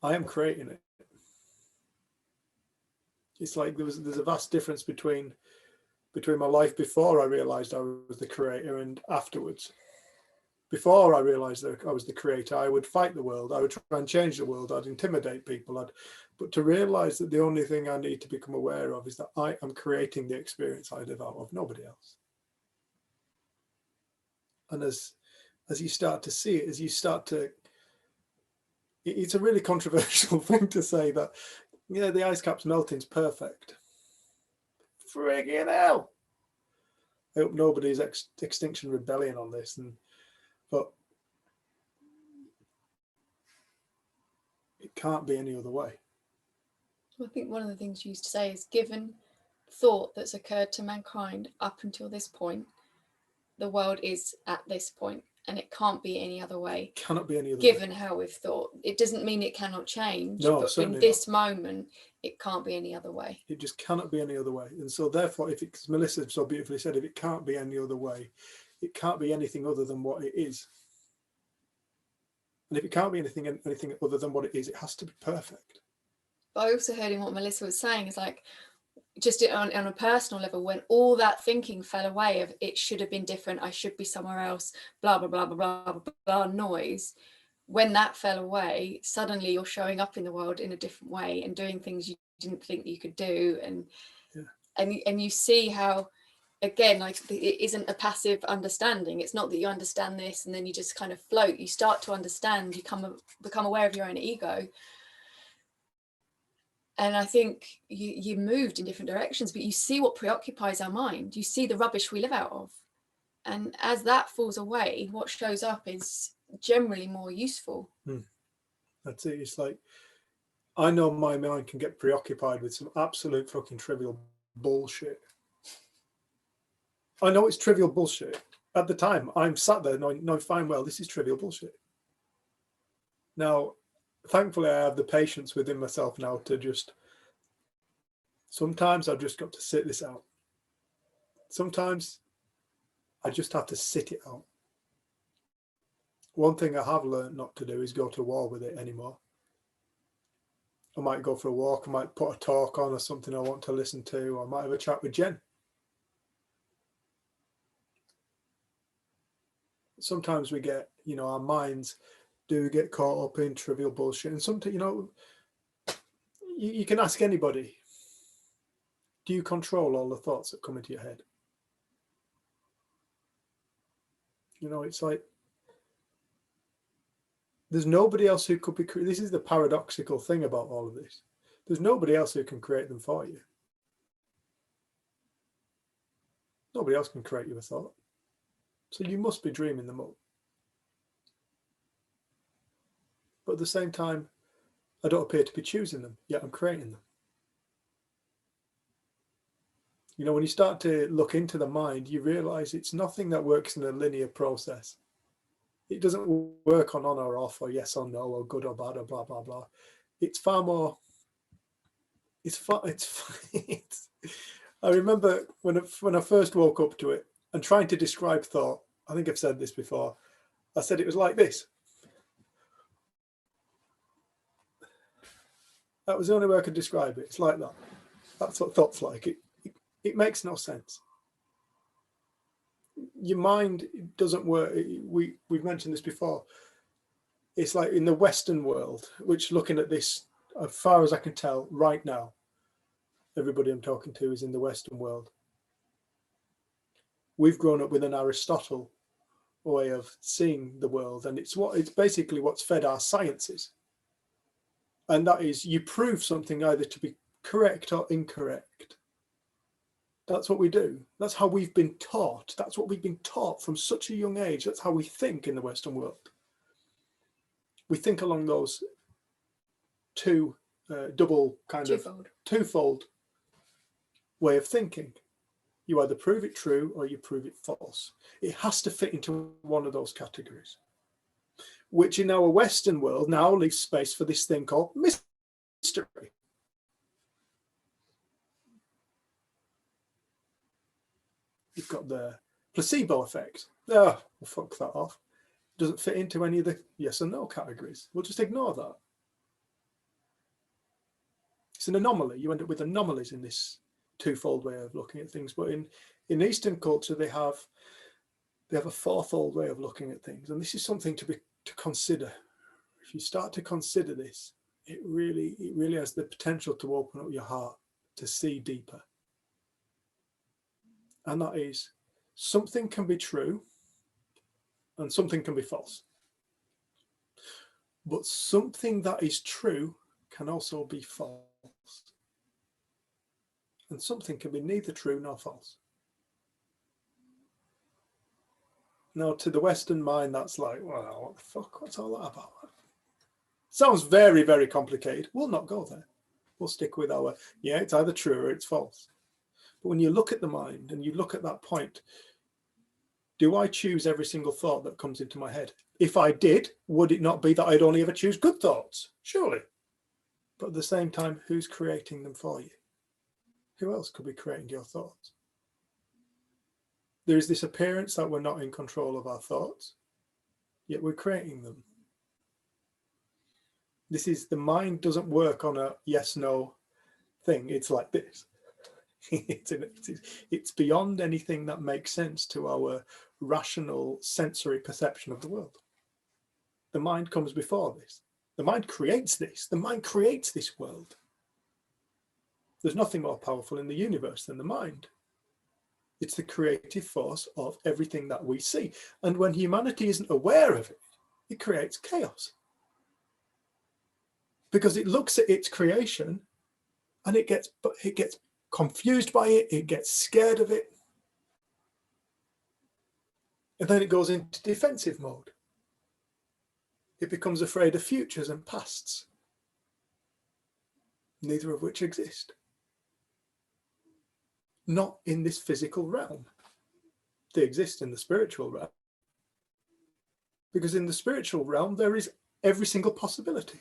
I am creating it. It's like there's a vast difference between my life before I realized I was the creator and afterwards. Before I realized that I was the creator, I would fight the world. I would try and change the world. I'd intimidate people. But to realize that the only thing I need to become aware of is that I am creating the experience I live out of, nobody else. And as you start to see it, as you start to, it's a really controversial thing to say that, yeah, the ice cap's melting's perfect. Friggin' hell. I hope nobody's Extinction Rebellion on this, but it can't be any other way. I think one of the things you used to say is, given thought that's occurred to mankind up until this point, the world is at this point, and it can't be any other way. Cannot be any other given way. how we've thought. It doesn't mean it cannot change, No, but in this moment, it can't be any other way. It just cannot be any other way. And so therefore, as Melissa so beautifully said, if it can't be any other way, it can't be anything other than what it is. And if it can't be anything other than what it is, it has to be perfect. But I also heard in what Melissa was saying is like, just on a personal level, when all that thinking fell away of it should have been different, I should be somewhere else, blah, blah, blah, blah, blah, blah, blah, noise. When that fell away, suddenly you're showing up in the world in a different way and doing things you didn't think you could do. And you see how, again, like it isn't a passive understanding. It's not that you understand this and then you just kind of float. You start to understand, you become aware of your own ego. And I think you moved in different directions, but you see what preoccupies our mind. You see the rubbish we live out of. And as that falls away, what shows up is generally more useful. That's it. It's like, I know my mind can get preoccupied with some absolute fucking trivial bullshit. I know it's trivial bullshit. At the time, I'm sat there knowing fine well, this is trivial bullshit. Now, thankfully, I have the patience within myself now to just, sometimes I've just got to sit this out. Sometimes I just have to sit it out. One thing I have learned not to do is go to war with it anymore. I might go for a walk, I might put a talk on or something I want to listen to, or I might have a chat with Jen. Sometimes we get, our minds do get caught up in trivial bullshit. And sometimes, you can ask anybody, do you control all the thoughts that come into your head? It's like, there's nobody else who could be, this is the paradoxical thing about all of this. There's nobody else who can create them for you. Nobody else can create you a thought. So you must be dreaming them up. But at the same time, I don't appear to be choosing them, yet I'm creating them. When you start to look into the mind, you realize it's nothing that works in a linear process. It doesn't work on or off, or yes or no, or good or bad, or blah, blah, blah. It's far more, I remember when I first woke up to it and trying to describe thought, I think I've said this before, I said it was like this. That was the only way I could describe it. It's like that. That's what thought's like. It makes no sense. Your mind doesn't work. We've mentioned this before. It's like in the Western world, which looking at this, as far as I can tell right now, everybody I'm talking to is in the Western world. We've grown up with an Aristotle way of seeing the world, and it's basically what's fed our sciences. And that is, you prove something either to be correct or incorrect. That's what we do. That's how we've been taught. That's what we've been taught from such a young age. That's how we think in the Western world. We think along those twofold way of thinking. You either prove it true or you prove it false. It has to fit into one of those categories, which in our Western world now leaves space for this thing called mystery. You've got the placebo effect. Oh, we'll fuck that off. Doesn't fit into any of the yes and no categories. We'll just ignore that. It's an anomaly. You end up with anomalies in this twofold way of looking at things. But in Eastern culture, they have a fourfold way of looking at things, and this is something to consider. If you start to consider this, it really has the potential to open up your heart to see deeper. And that is, something can be true and something can be false. But something that is true can also be false. And something can be neither true nor false. Now, to the Western mind, that's like, well, what the fuck? What's all that about? Sounds very, very complicated. We'll not go there. We'll stick with our, yeah, it's either true or it's false. But when you look at the mind and you look at that point, do I choose every single thought that comes into my head? If I did, would it not be that I'd only ever choose good thoughts? Surely. But at the same time, who's creating them for you? Who else could be creating your thoughts? There is this appearance that we're not in control of our thoughts, yet we're creating them. The mind doesn't work on a yes-no thing. It's like this. It's beyond anything that makes sense to our rational sensory perception of the world. The mind comes before this. The mind creates this. The mind creates this world. There's nothing more powerful in the universe than the mind. It's the creative force of everything that we see. And when humanity isn't aware of it, it creates chaos. Because it looks at its creation and it gets confused by it, it gets scared of it. And then it goes into defensive mode. It becomes afraid of futures and pasts, neither of which exist. Not in this physical realm. They exist in the spiritual realm. Because in the spiritual realm, there is every single possibility.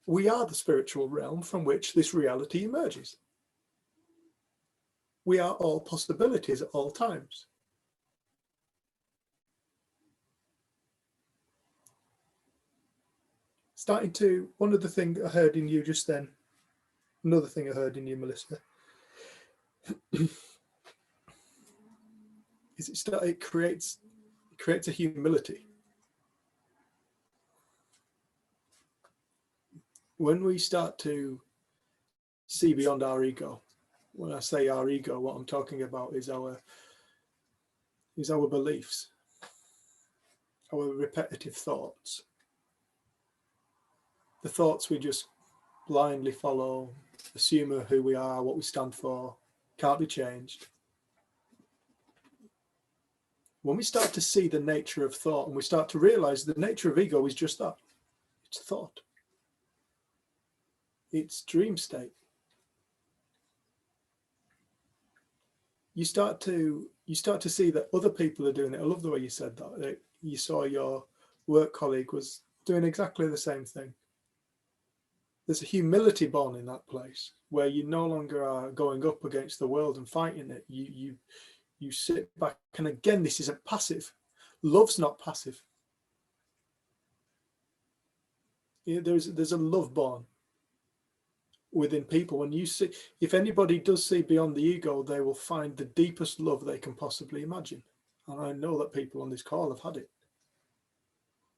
We are the spiritual realm from which this reality emerges. We are all possibilities at all times. One other thing I heard in you just then, another thing I heard in you, Melissa, is it creates a humility. When we start to see beyond our ego, when I say our ego, what I'm talking about is our beliefs, our repetitive thoughts, the thoughts we just blindly follow, assume are who we are, what we stand for, can't be changed. When we start to see the nature of thought and we start to realize the nature of ego is just that, it's thought. It's dream state. You start to see that other people are doing it. I love the way you said that you saw your work colleague was doing exactly the same thing. There's a humility born in that place where you no longer are going up against the world and fighting it. You sit back, and again, this isn't passive. Love's not passive. Yeah, there's a love born within people. When you see, if anybody does see beyond the ego, they will find the deepest love they can possibly imagine. And I know that people on this call have had it.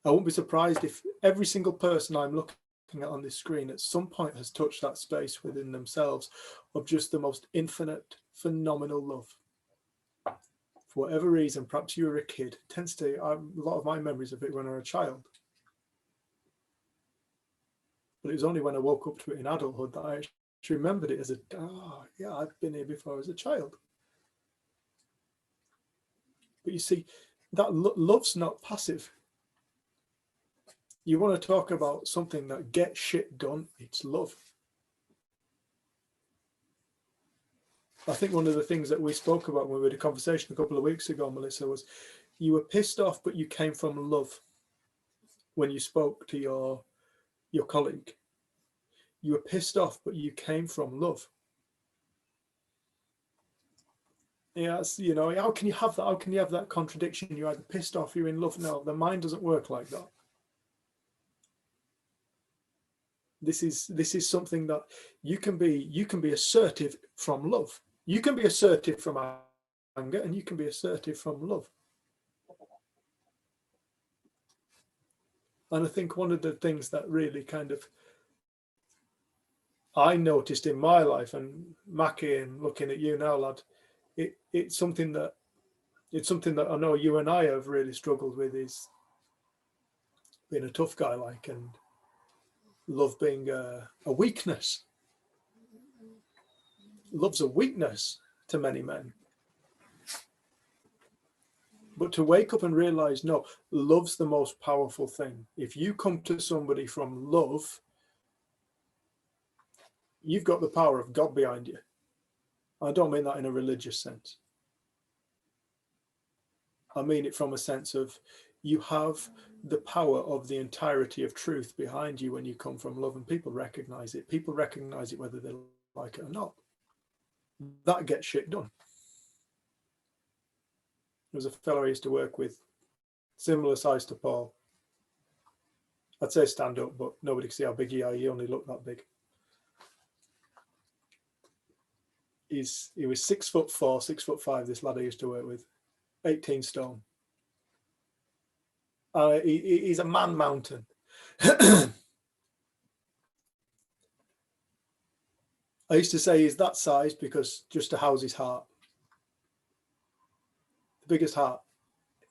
I won't be surprised if every single person I'm looking at on this screen at some point has touched that space within themselves of just the most infinite, phenomenal love for whatever reason, perhaps you were a kid, tends to, a lot of my memories of it when I was a child. But it was only when I woke up to it in adulthood that I actually remembered it as a, oh yeah, I've been here before I was a child. But you see, that love's not passive. You want to talk about something that gets shit done, it's love. I think one of the things that we spoke about when we had a conversation a couple of weeks ago, Melissa, was you were pissed off, but you came from love when you spoke to your colleague. You were pissed off, but you came from love. Yes, you know, how can you have that? How can you have that contradiction? You're either pissed off, you're in love. No, the mind doesn't work like that. This is something that you can be assertive from love. You can be assertive from anger, and you can be assertive from love. And I think one of the things that really kind of I noticed in my life, and Mackie, and looking at you now, lad, it's something that I know you and I have really struggled with, is being a tough guy, like, and love being a weakness. Love's a weakness to many men. But to wake up and realize, no, love's the most powerful thing. If you come to somebody from love, you've got the power of God behind you. I don't mean that in a religious sense. I mean it from a sense of you have the power of the entirety of truth behind you when you come from love, and people recognize it. People recognize it whether they like it or not. That gets shit done. There was a fellow I used to work with, similar size to Paul. I'd say stand up, but nobody could see how big he is. He only looked that big. He was 6'4", 6'5", this lad I used to work with, 18 stone. He's a man mountain. I used to say he's that size because just to house his heart. The biggest heart.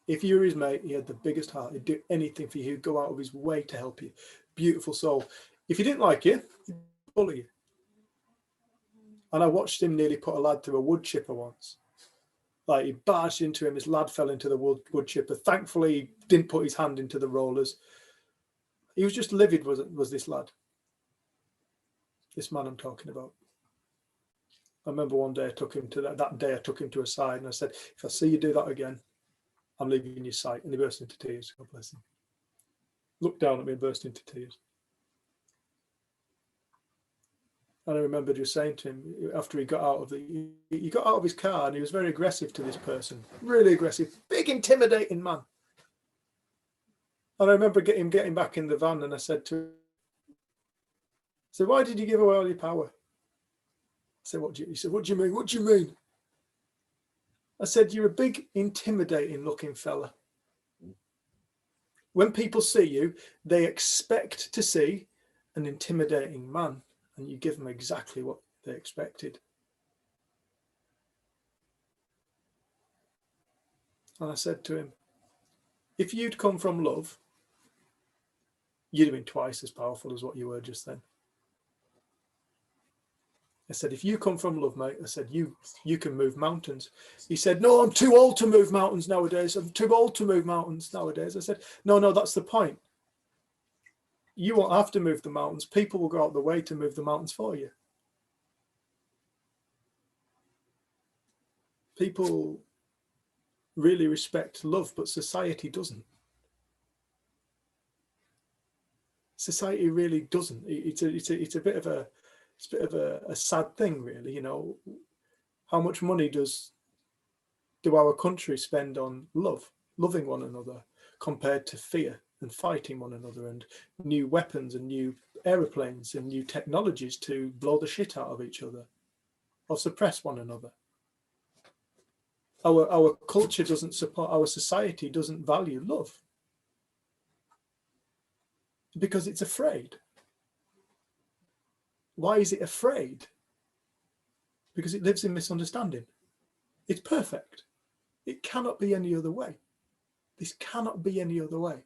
If you were his mate, he had the biggest heart. He'd do anything for you. He'd go out of his way to help you. Beautiful soul. If he didn't like you, he'd bully you. And I watched him nearly put a lad through a wood chipper once. Like, he barged into him, his lad fell into the wood chipper. Thankfully, he didn't put his hand into the rollers. He was just livid, was this lad. This man I'm talking about. I remember one day I took him to that day I took him to a side and I said, if I see you do that again, I'm leaving your sight. And he burst into tears. God bless him. Looked down at me and burst into tears. And I remember just saying to him, after he got out of his car, and he was very aggressive to this person, really aggressive, big intimidating man. And I remember getting back in the van, and I said to him, why did you give away all your power? I said, he said, what do you mean? What do you mean? I said, you're a big, intimidating looking fella. When people see you, they expect to see an intimidating man, and you give them exactly what they expected. And I said to him, if you'd come from love, you'd have been twice as powerful as what you were just then. I said, if you come from love, mate, I said, you can move mountains. He said, no, I'm too old to move mountains nowadays. I'm too old to move mountains nowadays. I said, no, that's the point. You won't have to move the mountains. People will go out the way to move the mountains for you. People really respect love, but society doesn't. Society really doesn't. It's a bit of a sad thing, really. You know, how much money do our country spend on loving one another, compared to fear and fighting one another, and new weapons and new aeroplanes and new technologies to blow the shit out of each other or suppress one another? Our culture doesn't support, our society doesn't value love because it's afraid. Why is it afraid? Because it lives in misunderstanding. It's perfect. It cannot be any other way. This cannot be any other way.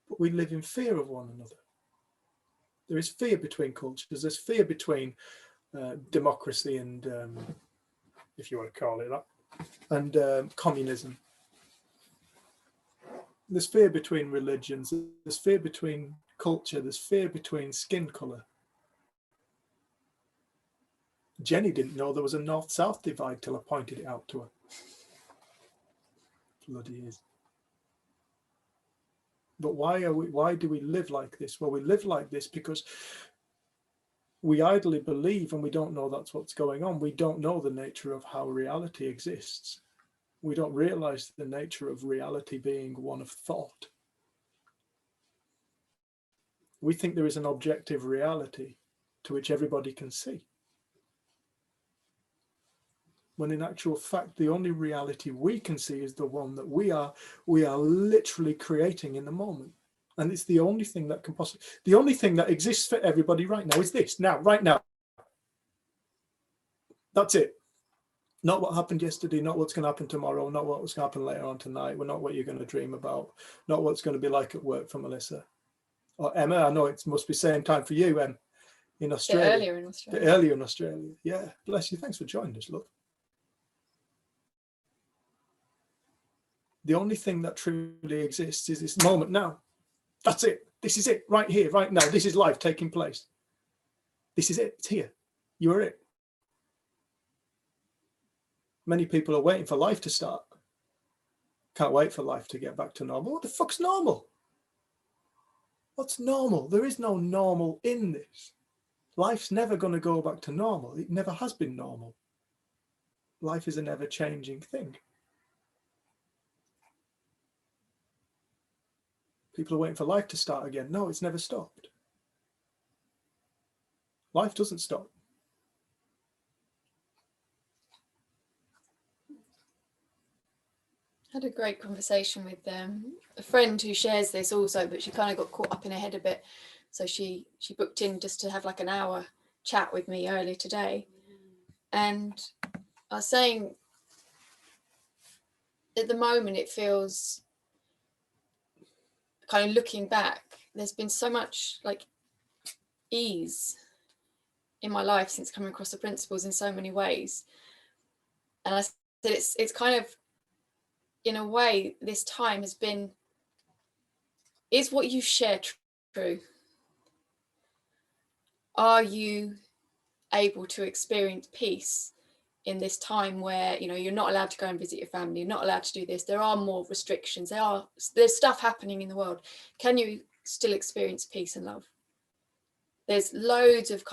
But we live in fear of one another. There is fear between cultures. There's fear between democracy and, if you want to call it that, and communism. There's fear between religions. There's fear between culture. There's fear between skin colour. Jenny didn't know there was a north-south divide till I pointed it out to her. Bloody is. But why do we live like this? Well, we live like this because we idly believe, and we don't know that's what's going on. We don't know the nature of how reality exists. We don't realize the nature of reality being one of thought. We think there is an objective reality to which everybody can see, when in actual fact the only reality we can see is the one that we are literally creating in the moment. And it's the only thing that can possibly, the only thing that exists for everybody right now is this, now, right now. That's it. Not what happened yesterday, not what's going to happen tomorrow, not what's going to happen later on tonight, not what you're going to dream about, not what's going to be like at work for Melissa. Or Emma, I know it must be same time for you, Em, in Australia. Earlier in Australia. Bit earlier in Australia. Yeah, bless you. Thanks for joining us, love. The only thing that truly exists is this moment now. That's it. This is it, right here, right now. This is life taking place. This is it. It's here. You are it. Many people are waiting for life to start. Can't wait for life to get back to normal. What the fuck's normal? What's normal? There is no normal in this. Life's never going to go back to normal. It never has been normal. Life is an ever-changing thing. People are waiting for life to start again. No, it's never stopped. Life doesn't stop. I had a great conversation with a friend who shares this also, but she kind of got caught up in her head a bit. So she booked in just to have like an hour chat with me earlier today. And I was saying, at the moment, it feels, kind of looking back, there's been so much like ease in my life since coming across the principles in so many ways. And I said it's kind of, in a way, this time has been, is what you share true? Are you able to experience peace in this time where, you know, you're not allowed to go and visit your family, you're not allowed to do this, there are more restrictions, there's stuff happening in the world. Can you still experience peace and love? There's loads of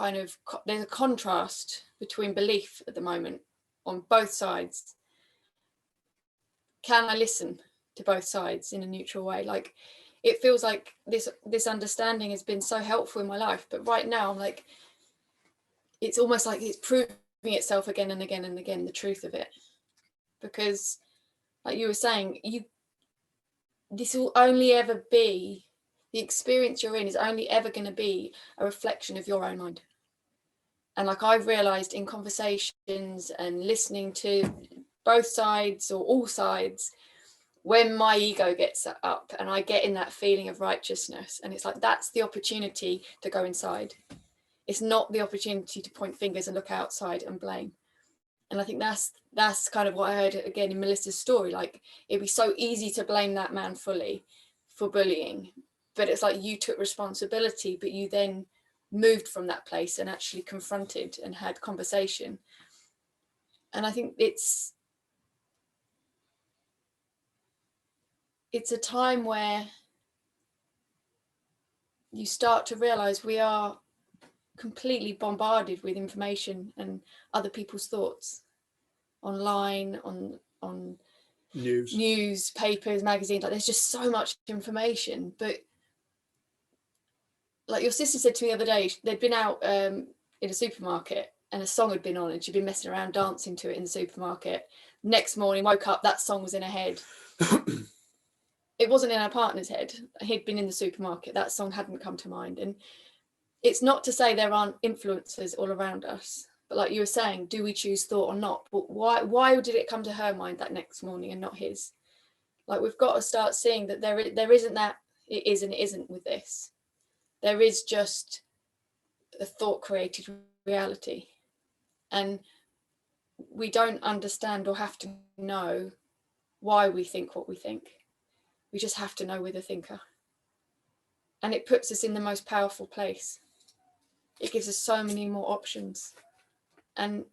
there's a contrast between belief at the moment on both sides. Can I listen to both sides in a neutral way? Like, it feels like this understanding has been so helpful in my life, but right now I'm like, it's almost like it's proving itself again and again and again, the truth of it. Because like you were saying, this will only ever be, the experience you're in is only ever going to be a reflection of your own mind. And like I've realized in conversations and listening to both sides or all sides, when my ego gets up and I get in that feeling of righteousness, and it's like, that's the opportunity to go inside. It's not the opportunity to point fingers and look outside and blame. And I think that's kind of what I heard again in Melissa's story. Like, it'd be so easy to blame that man fully for bullying, but it's like you took responsibility, but you then moved from that place and actually confronted and had conversation. And I think it's a time where you start to realize we are completely bombarded with information and other people's thoughts online, on newspapers, magazines. Like, there's just so much information. But like your sister said to me the other day, they'd been out in a supermarket and a song had been on and she'd been messing around dancing to it in the supermarket. Next morning, woke up, that song was in her head. It wasn't in her partner's head. He'd been in the supermarket, that song hadn't come to mind. And it's not to say there aren't influences all around us, But like you were saying, do we choose thought or not? But why did it come to her mind that next morning and not his? Like, we've got to start seeing that there isn't that it is and it isn't with this. There is just a thought created reality. And we don't understand or have to know why we think what we think. We just have to know we're the thinker. And it puts us in the most powerful place. It gives us so many more options. And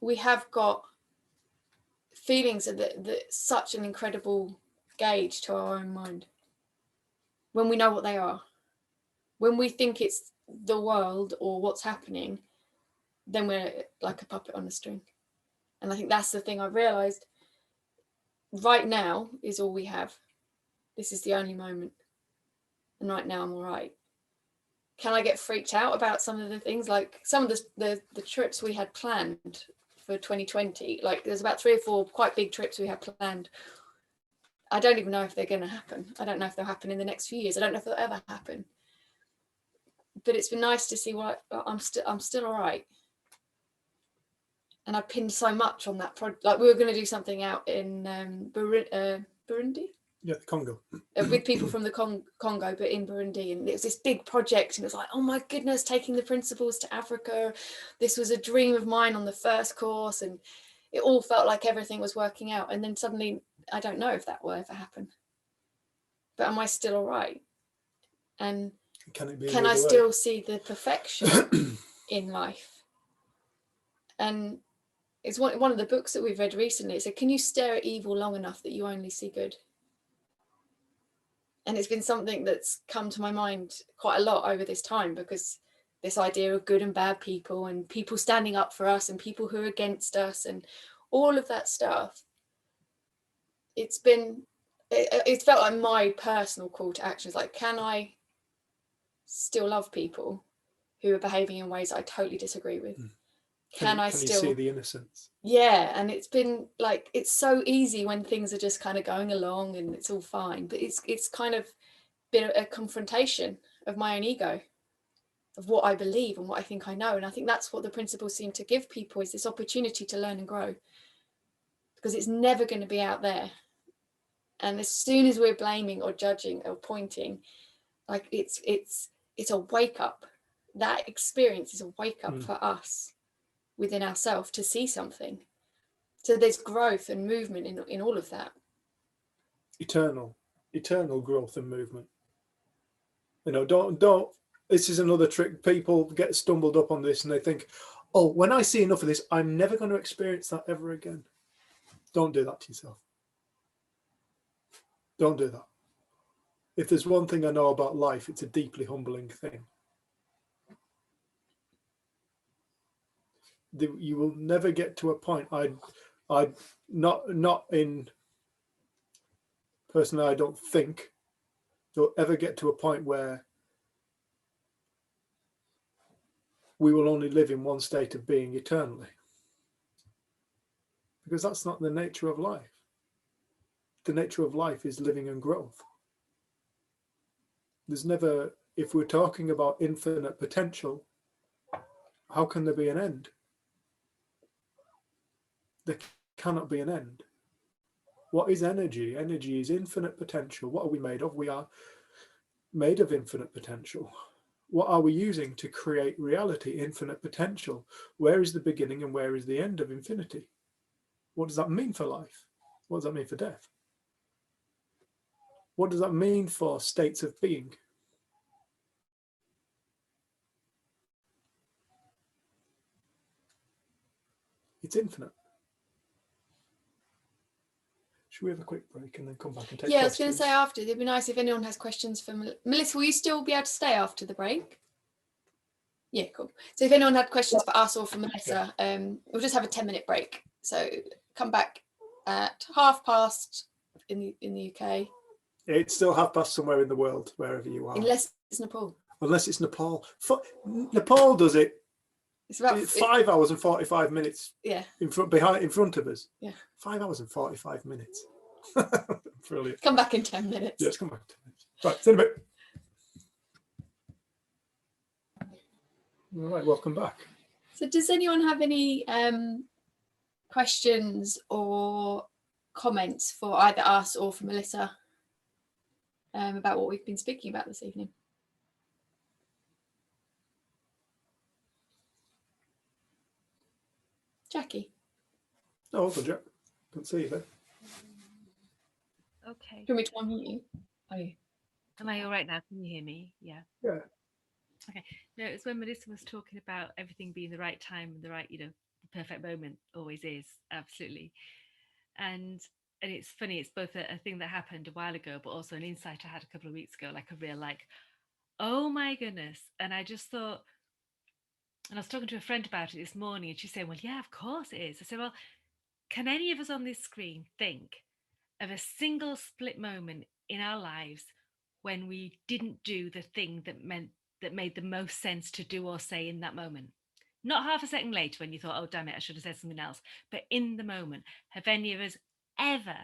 we have got feelings that such an incredible gauge to our own mind. When we know what they are. When we think it's the world or what's happening, then we're like a puppet on a string. And I think that's the thing I realized. Right now is all we have. This is the only moment. And right now I'm all right. Can I get freaked out about some of the things? Like some of the trips we had planned for 2020, like there's about 3 or 4 quite big trips we had planned. I don't even know if they're going to happen. I don't know if they'll happen in the next few years. I don't know if they'll ever happen. But it's been nice to see what I'm still all right. And I pinned so much on that project. Like we were going to do something out in Burundi. Yeah, the Congo. With people from the Congo, but in Burundi. And it was this big project. And it was like, oh my goodness, taking the principles to Africa. This was a dream of mine on the first course. And it all felt like everything was working out. And then suddenly, I don't know if that will ever happen. But am I still all right? And can I still see the perfection in life? And it's one of the books that we've read recently. It said, can you stare at evil long enough that you only see good? And it's been something that's come to my mind quite a lot over this time, because this idea of good and bad people and people standing up for us and people who are against us and all of that stuff. It felt like my personal call to action is like, can I still love people who are behaving in ways I totally disagree with? Can you see the innocence? Yeah, and it's been like, it's so easy when things are just kind of going along and it's all fine, but it's kind of been a confrontation of my own ego, of what I believe and what I think I know. And I think that's what the principles seem to give people, is this opportunity to learn and grow, because it's never going to be out there. And as soon as we're blaming or judging or pointing, like it's a wake up. That experience is a wake up for us within ourselves to see something. So there's growth and movement in all of that. Eternal growth and movement. You know, don't. This is another trick. People get stumbled up on this and they think, oh, when I see enough of this, I'm never going to experience that ever again. Don't do that to yourself. Don't do that. If there's one thing I know about life, it's a deeply humbling thing. You will never get to a point. I don't think you'll ever get to a point where we will only live in one state of being eternally, because that's not the nature of life. The nature of life is living and growth. There's never, if we're talking about infinite potential, how can there be an end? There cannot be an end. What is energy? Energy is infinite potential. What are we made of? We are made of infinite potential. What are we using to create reality? Infinite potential. Where is the beginning and where is the end of infinity? What does that mean for life? What does that mean for death? What does that mean for states of being? It's infinite. Should we have a quick break and then come back and take questions? I was going to say after, it'd be nice if anyone has questions for Melissa. Will you still be able to stay after the break? Yeah, cool. So if anyone had questions for us or for Melissa, we'll just have a 10-minute break. So come back at past in the UK. It's still past somewhere in the world, wherever you are. Unless it's Nepal. Unless it's Nepal. Nepal does it. It's about 5 hours and 45 minutes. Yeah. In front of us. Yeah. 5 hours and 45 minutes. Brilliant. Come back in 10 minutes. Yes, come back in 10 minutes. Right, see you in a bit. All right, welcome back. So does anyone have any questions or comments for either us or for Melissa about what we've been speaking about this evening? Jackie? Oh, okay, Jack. Can't see you there. Okay. Do you want me to unmute you? Oh, yeah. Am I all right now? Can you hear me? Yeah. Yeah. Okay. No, it's when Melissa was talking about everything being the right time and the right, the perfect moment always is. Absolutely. And it's funny, it's both a thing that happened a while ago, but also an insight I had a couple of weeks ago, like a real oh my goodness. And I just thought, and I was talking to a friend about it this morning, and she said, well, yeah, of course it is. I said, well, can any of us on this screen think of a single split moment in our lives when we didn't do the thing that made the most sense to do or say in that moment? Not half a second later when you thought, oh, damn it, I should have said something else. But in the moment, have any of us ever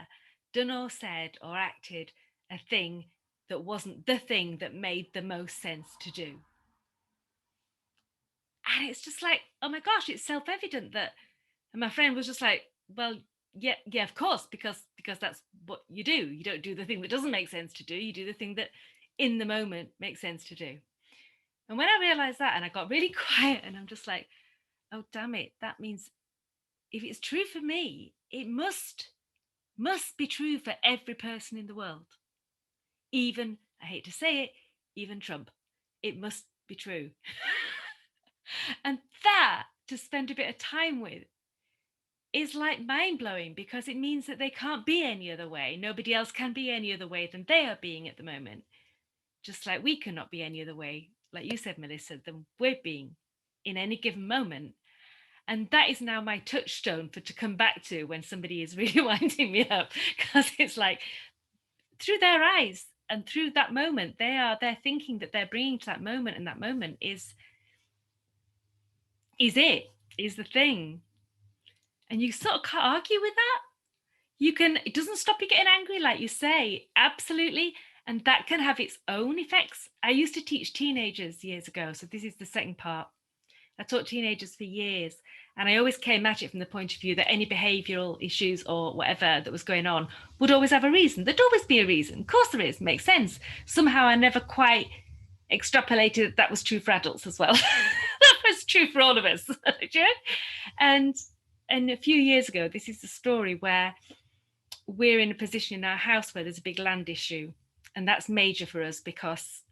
done or said or acted a thing that wasn't the thing that made the most sense to do? And it's just like, oh my gosh, it's self-evident that, and my friend was just like, well, yeah, of course, because that's what you do. You don't do the thing that doesn't make sense to do. You do the thing that in the moment makes sense to do. And when I realized that, and I got really quiet, and I'm just like, oh, damn it, that means if it's true for me, it must be true for every person in the world. Even, I hate to say it, even Trump. It must be true. And that, to spend a bit of time with, is like mind-blowing, because it means that they can't be any other way. Nobody else can be any other way than they are being at the moment. Just like we cannot be any other way, like you said, Melissa, than we're being in any given moment. And that is now my touchstone to come back to when somebody is really winding me up, because it's like, through their eyes and through that moment, they're thinking that they're bringing to that moment, and that moment is the thing. And you sort of can't argue with that. It doesn't stop you getting angry, like you say, absolutely. And that can have its own effects. I used to teach teenagers years ago, so this is the second part. I taught teenagers for years, and I always came at it from the point of view that any behavioural issues or whatever that was going on would always have a reason. There'd always be a reason. Of course there is, makes sense. Somehow I never quite extrapolated that was true for adults as well. That was true for all of us. And a few years ago, this is the story where we're in a position in our house where there's a big land issue, and that's major for us because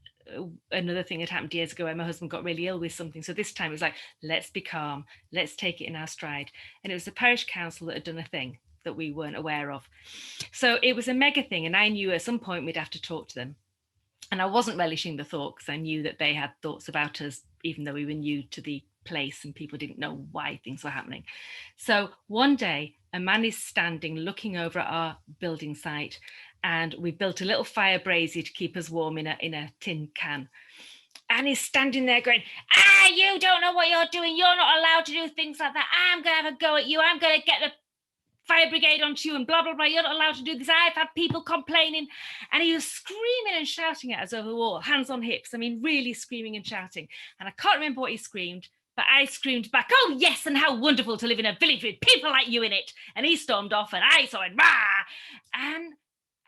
another thing had happened years ago where my husband got really ill with something. So this time it was like, let's be calm, let's take it in our stride. And it was the parish council that had done a thing that we weren't aware of. So it was a mega thing, and I knew at some point we'd have to talk to them. And I wasn't relishing the thought, because I knew that they had thoughts about us, even though we were new to the place and people didn't know why things were happening. So one day, a man is standing looking over at our building site, and we built a little fire brazier to keep us warm in a tin can. And he's standing there going, you don't know what you're doing. You're not allowed to do things like that. I'm going to have a go at you. I'm going to get the fire brigade onto you and blah, blah, blah. You're not allowed to do this. I've had people complaining. And he was screaming and shouting at us over the wall, hands on hips. I mean, really screaming and shouting. And I can't remember what he screamed, but I screamed back, oh, yes, and how wonderful to live in a village with people like you in it. And he stormed off, and I saw him, rah!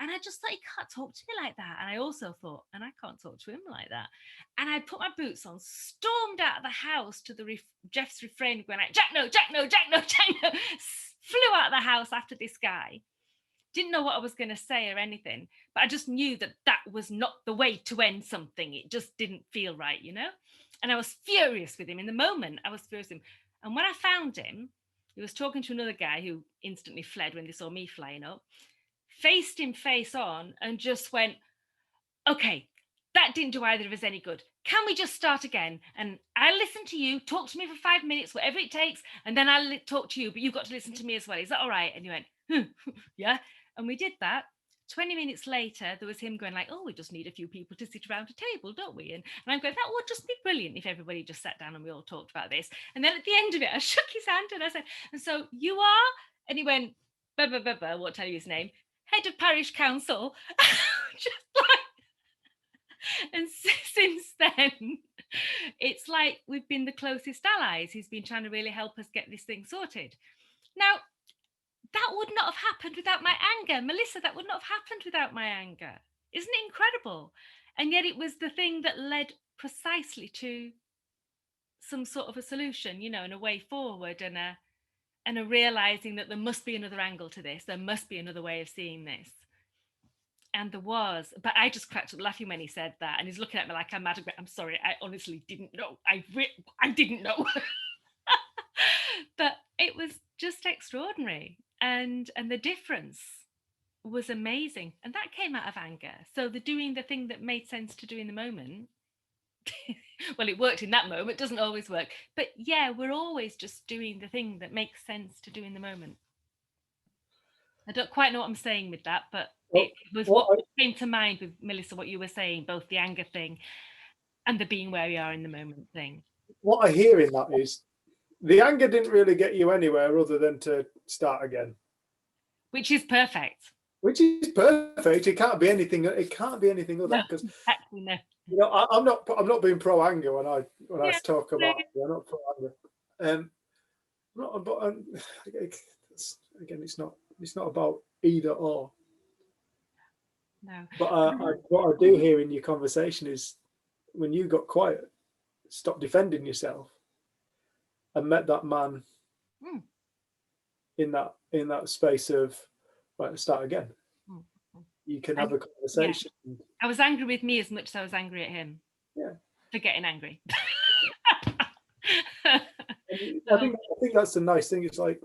And I just thought, he can't talk to me like that. And I also thought, and I can't talk to him like that. And I put my boots on, stormed out of the house to Jeff's refrain, going like, Jack, no, Jack, no, Jack, no, Jack, no. Flew out of the house after this guy. Didn't know what I was going to say or anything, but I just knew that that was not the way to end something. It just didn't feel right, And I was furious with him in the moment. I was furious with him. And when I found him, he was talking to another guy who instantly fled when they saw me flying up, faced him face on, and just went, okay, that didn't do either of us any good. Can we just start again? And I'll listen to you, talk to me for 5 minutes, whatever it takes, and then I'll talk to you, but you've got to listen to me as well. Is that all right? And he went, yeah. And we did that. 20 minutes later, there was him going like, oh, we just need a few people to sit around a table, don't we? And I'm going, that would just be brilliant if everybody just sat down and we all talked about this. And then at the end of it, I shook his hand and I said, and so you are? And he went, I won't tell you his name, head of parish council. Just like, And since then, it's like we've been the closest allies. He's been trying to really help us get this thing sorted. Now, that would not have happened without my anger. Melissa, that would not have happened without my anger. Isn't it incredible? And yet it was the thing that led precisely to some sort of a solution, you know, and a way forward, and a realizing that there must be another angle to this. There must be another way of seeing this. And there was, but I just cracked up laughing when he said that, and he's looking at me like I'm mad. I'm sorry, I honestly didn't know. I didn't know. But it was just extraordinary, and the difference was amazing, and that came out of anger. So doing the thing that made sense to do in the moment. Well, it worked in that moment. It doesn't always work, but yeah, we're always just doing the thing that makes sense to do in the moment. I don't quite know what I'm saying with that, but it was what came to mind with Melissa, what you were saying, both the anger thing and the being where we are in the moment thing. What I hear in that is the anger didn't really get you anywhere other than to start again. Which is perfect. Which is perfect. It can't be anything. It can't be anything other because exactly, no. You know, I'm not being pro anger when I talk about it. I'm not pro anger. Again, it's not about either or. No. But what I do hear in your conversation is when you got quiet, stopped defending yourself, and met that man in that space of right, let's start again. You can have a conversation. Yeah. I was angry with me as much as I was angry at him. Yeah. For getting angry. I think that's the nice thing. It's like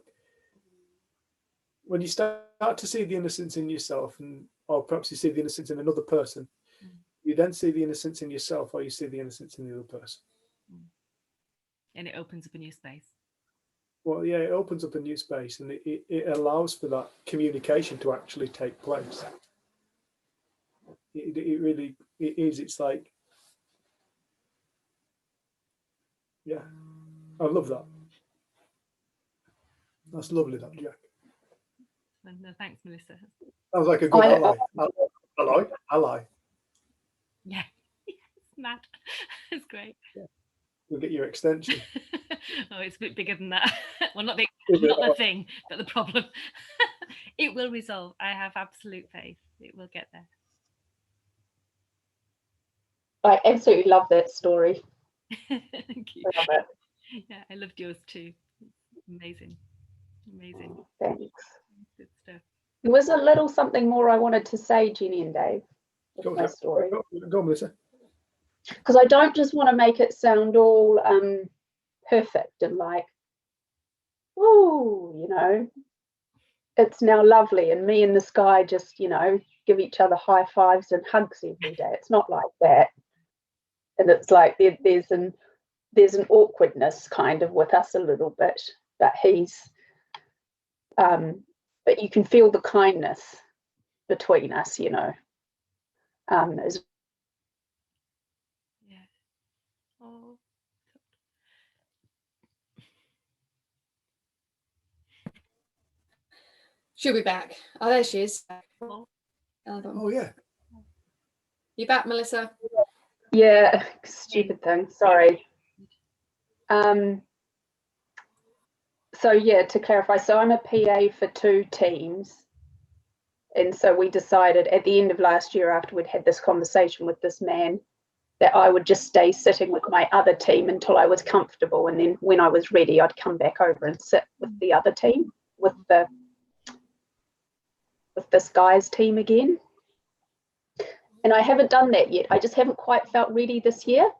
when you start to see the innocence in yourself, or perhaps you see the innocence in another person, you then see the innocence in yourself, or you see the innocence in the other person. And it opens up a new space. Well, yeah, it opens up a new space, and it allows for that communication to actually take place. It really is. It's like, yeah, I love that. That's lovely, that, Jack. No, thanks, Melissa. Sounds like a good ally. Ally. Yeah, it's mad. It's great. Yeah. We'll get your extension. Oh, it's a bit bigger than that. Well, not the thing, but the problem. It will resolve. I have absolute faith. It will get there. I absolutely love that story. Thank you. I love it. Yeah, I loved yours too. Amazing. Thanks. Good stuff. There was a little something more I wanted to say, Jenny and Dave, with my story. Go on, Melissa. Because I don't just want to make it sound all perfect and like, oh, you know, it's now lovely and me and this guy just, you know, give each other high fives and hugs every day. It's not like that. And it's like there's an awkwardness kind of with us a little bit, but but you can feel the kindness between us, you know. Yeah. Oh. She'll be back. Oh, there she is. Oh yeah. You back, Melissa? Yeah, stupid thing. Sorry. So yeah, to clarify, so I'm a PA for 2 teams. And so we decided at the end of last year, after we'd had this conversation with this man, that I would just stay sitting with my other team until I was comfortable. And then when I was ready, I'd come back over and sit with the other team, with this guy's team again. And I haven't done that yet. I just haven't quite felt ready this year.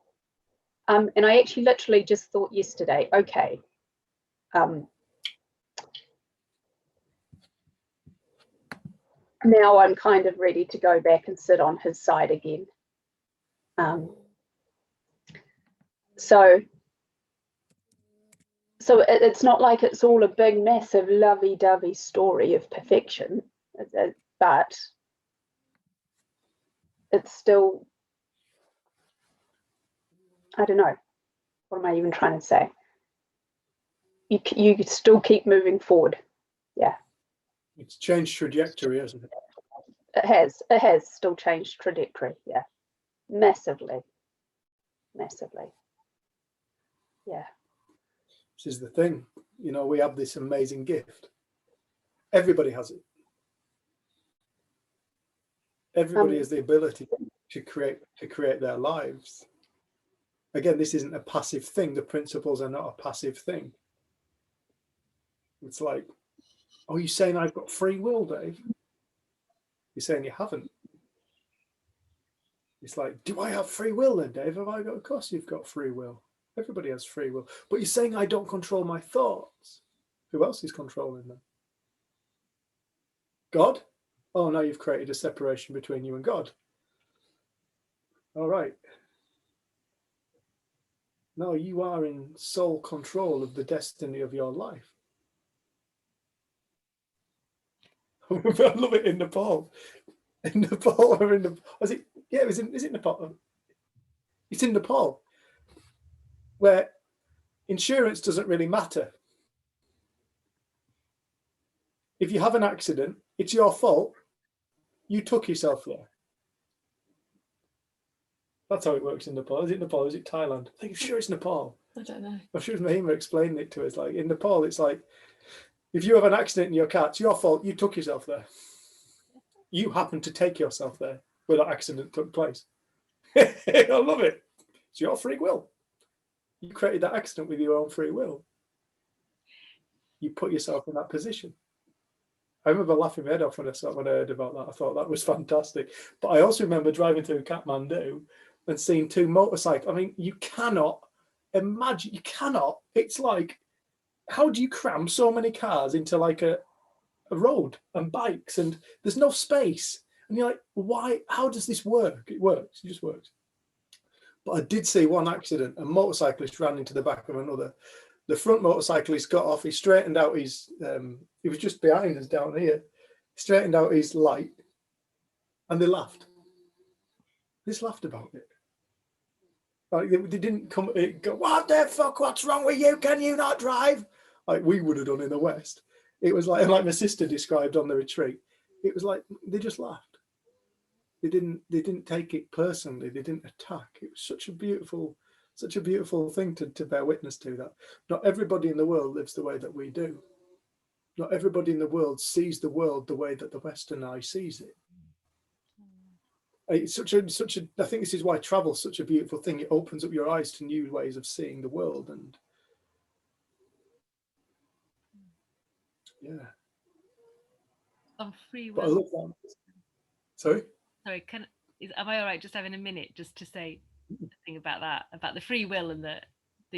And I actually literally just thought yesterday, okay, now I'm kind of ready to go back and sit on his side again. So it's not like it's all a big, massive, lovey-dovey story of perfection, but it's still, I don't know, what am I even trying to say? You still keep moving forward. Yeah. It's changed trajectory, hasn't it? It has still changed trajectory. Yeah. Massively. Yeah. This is the thing, you know, we have this amazing gift. Everybody has it. Everybody has the ability to create their lives. Again, this isn't a passive thing. The principles are not a passive thing. It's like, oh, you're saying I've got free will, Dave? You're saying you haven't. It's like, do I have free will then, Dave? Have I got? Of course you've got free will. Everybody has free will. But you're saying I don't control my thoughts. Who else is controlling them? God? Oh, now you've created a separation between you and God. All right. No, you are in sole control of the destiny of your life. I love it in Nepal. In Nepal, or in the, was it? Yeah, it was in. Is it Nepal? It's in Nepal, where insurance doesn't really matter. If you have an accident, it's your fault. You took yourself there. That's how it works in Nepal. Is it Nepal? Is it Thailand? I'm sure it's Nepal. I don't know. I'm sure Mahima explained it to us. Like in Nepal, it's like, if you have an accident in your car, it's your fault. You took yourself there. You happened to take yourself there where that accident took place. I love it. It's your free will. You created that accident with your own free will. You put yourself in that position. I remember laughing my head off when I heard about that. I thought that was fantastic. But I also remember driving through Kathmandu and seeing two motorcycles. I mean, you cannot imagine. You cannot. It's like, how do you cram so many cars into like a road and bikes, and there's no space? And you're like, why? How does this work? It works. It just works. But I did see one accident. A motorcyclist ran into the back of another. The front motorcyclist got off. He straightened out his. He was just behind us down here. Straightened out his light, and they laughed. They just laughed about it. Like they didn't come. Go, what the fuck? What's wrong with you? Can you not drive? Like we would have done in the West. It was like my sister described on the retreat. It was like they just laughed. They didn't take it personally. They didn't attack. It was such a beautiful thing to bear witness to. That not everybody in the world lives the way that we do. Not everybody in the world sees the world the way that the Western eye sees it. It's such a. I think this is why travel's such a beautiful thing. It opens up your eyes to new ways of seeing the world, and yeah. On free will. But I love that. Sorry. Sorry, am I all right just having a minute just to say something about that, about the free will and the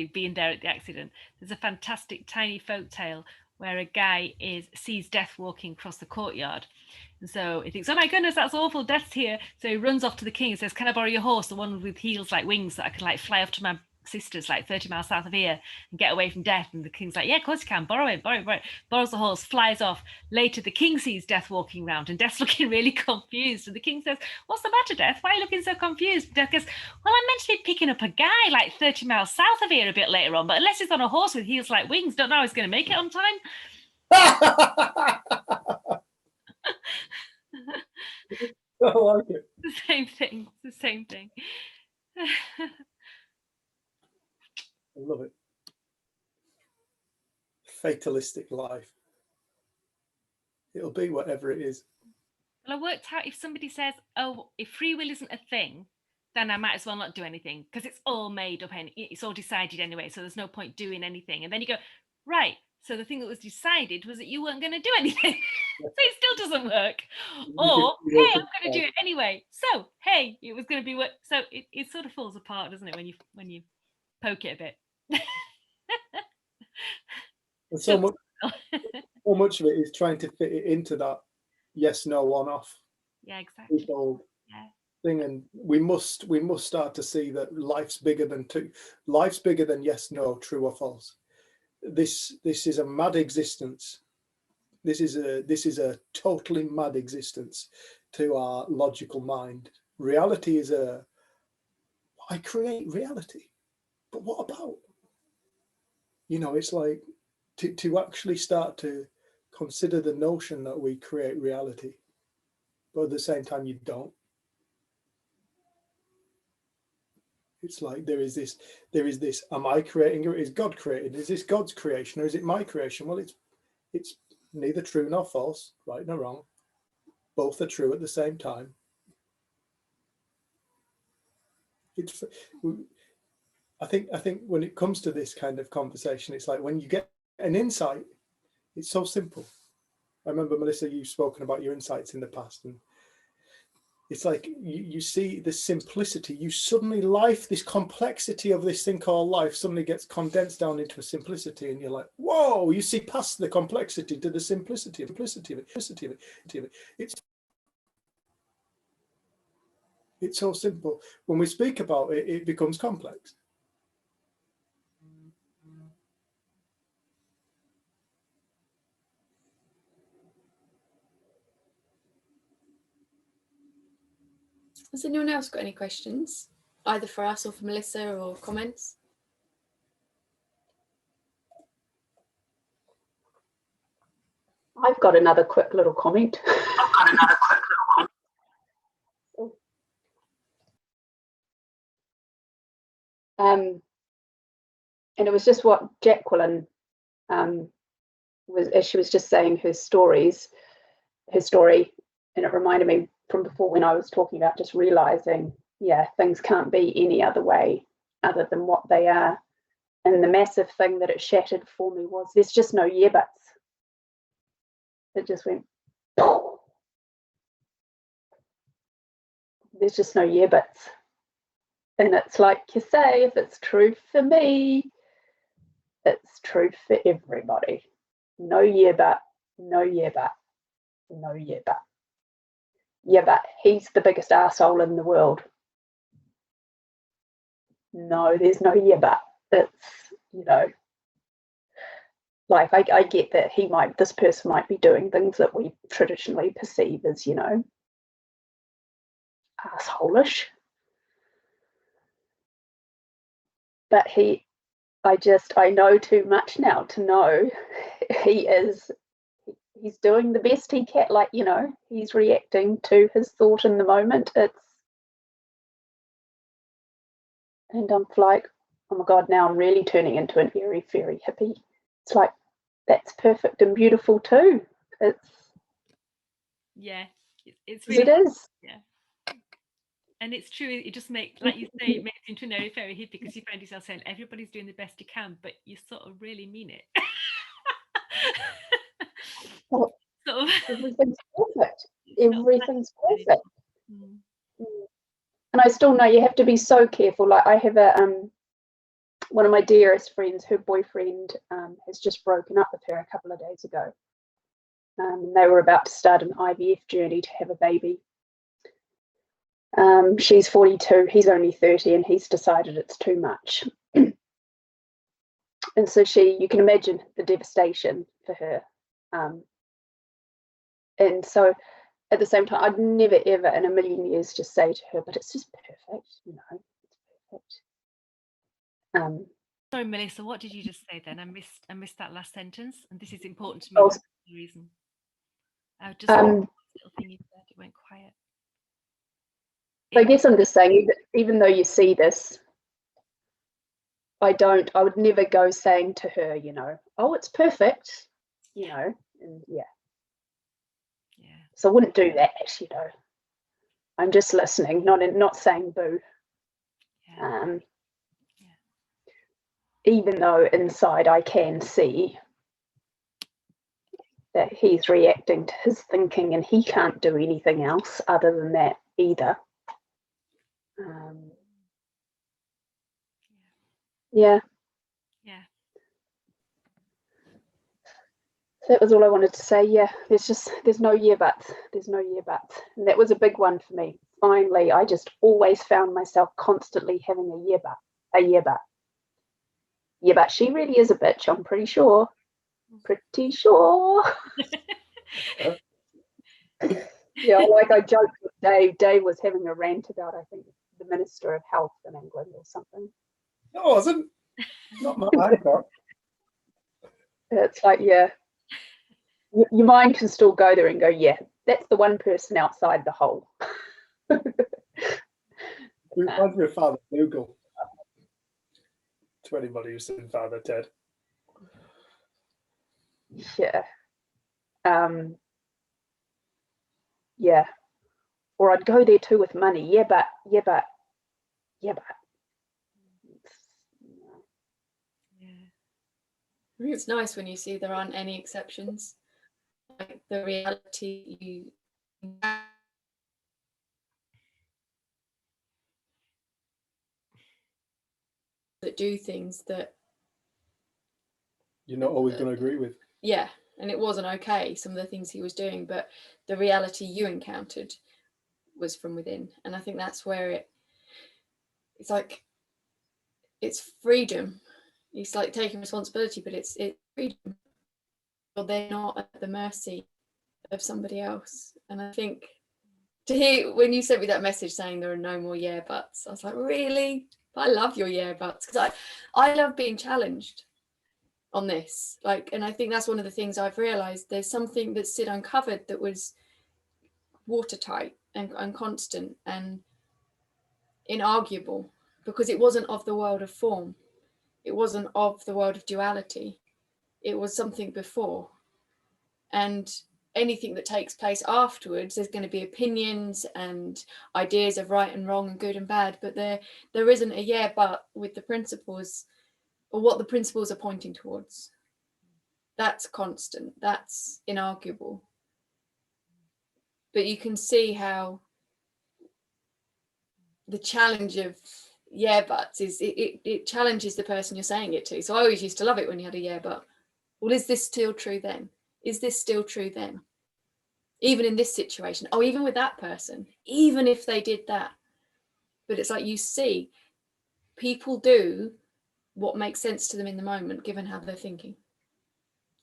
being there at the accident? There's a fantastic tiny folk tale where a guy sees death walking across the courtyard. And so he thinks, oh my goodness, that's awful, death's here. So he runs off to the king and says, can I borrow your horse, the one with heels like wings that I can like fly off to my sisters like 30 miles south of here and get away from death? And the king's like, yeah, of course you can, borrow it. Borrows the horse, flies off. Later the king sees Death walking around and Death's looking really confused, and the king says, what's the matter, Death? Why are you looking so confused? Death goes, well, I'm meant to be picking up a guy like 30 miles south of here a bit later on, but unless he's on a horse with heels like wings, don't know how he's going to make it on time. I like it. The same thing. I love it. Fatalistic life. It'll be whatever it is. Well, I worked out, if somebody says, oh, if free will isn't a thing, then I might as well not do anything because it's all made up and it's all decided anyway, so there's no point doing anything. And then you go, right, so the thing that was decided was that you weren't going to do anything. So it still doesn't work. Or, hey, I'm going to do it anyway. So, hey, it was going to be work. So it sort of falls apart, doesn't it, when you poke it a bit. And so much of it is trying to fit it into that yes, no, on off. Yeah, exactly. Thing, and we must start to see that life's bigger than yes, no, true or false. This is a mad existence. This is a totally mad existence to our logical mind. Reality is I create reality, but what about? It's like to actually start to consider the notion that we create reality, but at the same time you don't. It's like there is this, am I creating or is God creating? Is this God's creation or is it my creation? Well, it's neither true nor false, right nor wrong. Both are true at the same time. I think when it comes to this kind of conversation, it's like when you get an insight, it's so simple. I remember, Melissa, you've spoken about your insights in the past, and it's like you see the simplicity. You suddenly this complexity of this thing called life suddenly gets condensed down into a simplicity, and you're like, whoa! You see past the complexity to the simplicity of it. It's so simple. When we speak about it, it becomes complex. Has anyone else got any questions, either for us or for Melissa, or comments? I've got another quick little comment. And it was just what Jacqueline was, as she was just saying her story, and it reminded me from before when I was talking about just realizing, yeah, things can't be any other way other than what they are. And the massive thing that it shattered for me was there's just no yeah buts. It just went, there's just no yeah buts. And it's like you say, if it's true for me, it's true for everybody. No yeah but, no yeah but, no yeah but. Yeah, but he's the biggest arsehole in the world. No, there's no yeah but. It's, you know, like I get that this person might be doing things that we traditionally perceive as, you know, arsehole-ish. But I know too much now to know he's doing the best he can, like, you know, he's reacting to his thought in the moment. And I'm like, oh my God, now I'm really turning into an airy fairy hippie. It's like, that's perfect and beautiful too. It's really, it is. Yeah. And it's true, it just makes, like you say, it makes you into an airy fairy hippie because you find yourself saying everybody's doing the best you can, but you sort of really mean it. Everything's perfect. Everything's perfect. And I still know you have to be so careful. Like I have one of my dearest friends, her boyfriend has just broken up with her a couple of days ago. They were about to start an IVF journey to have a baby. She's 42, he's only 30, and he's decided it's too much. And so you can imagine the devastation for her. And so at the same time, I'd never ever in a million years just say to her, but it's just perfect, you know, it's perfect. Sorry, Melissa, what did you just say then? I missed that last sentence, and this is important to me Oh, for the reason. I just little thing you said, it went quiet. I guess I'm just saying, even though you see this, I would never go saying to her, you know, oh, it's perfect, you know, and yeah. So I wouldn't do that, you know. I'm just listening, not saying boo. Even though inside I can see that he's reacting to his thinking and he can't do anything else other than that either. Yeah. So that was all I wanted to say. Yeah, there's no yeah buts. There's no yeah buts. And that was a big one for me. Finally, I just always found myself constantly having a yeah but. Yeah, but she really is a bitch, I'm pretty sure. Pretty sure. Yeah, like I joked with Dave. Dave was having a rant about, I think, the Minister of Health in England or something. No, it wasn't. Not my part. It's like, yeah. Your mind can still go there and go, yeah, that's the one person outside the hole. Reminds me of Father Dougal. to anybody who's seen Father Ted. Yeah. Yeah. Or I'd go there too with money. Yeah, but. Yeah. I think it's nice when you see there aren't any exceptions. Like the reality you that do things that you're not always going to agree with. Yeah, and it wasn't okay, some of the things he was doing, but the reality you encountered was from within. And I think that's where it's like, it's freedom. It's like taking responsibility, but it's freedom. Or they're not at the mercy of somebody else. And I think to hear when you sent me that message saying there are no more yeah buts, I was like, really? I love your yeah buts, because I love being challenged on this. Like, and I think that's one of the things I've realized. There's something that Sid uncovered that was watertight and constant and inarguable, because it wasn't of the world of form. It wasn't of the world of duality. It was something before. And anything that takes place afterwards, there's going to be opinions and ideas of right and wrong and good and bad, but there isn't a yeah but with the principles, or what the principles are pointing towards. That's constant, that's inarguable. But you can see how the challenge of yeah buts is it challenges the person you're saying it to. So I always used to love it when you had a yeah but. Well, is this still true then? Is this still true then? Even in this situation, oh, even with that person, even if they did that. But it's like, you see, people do what makes sense to them in the moment, given how they're thinking.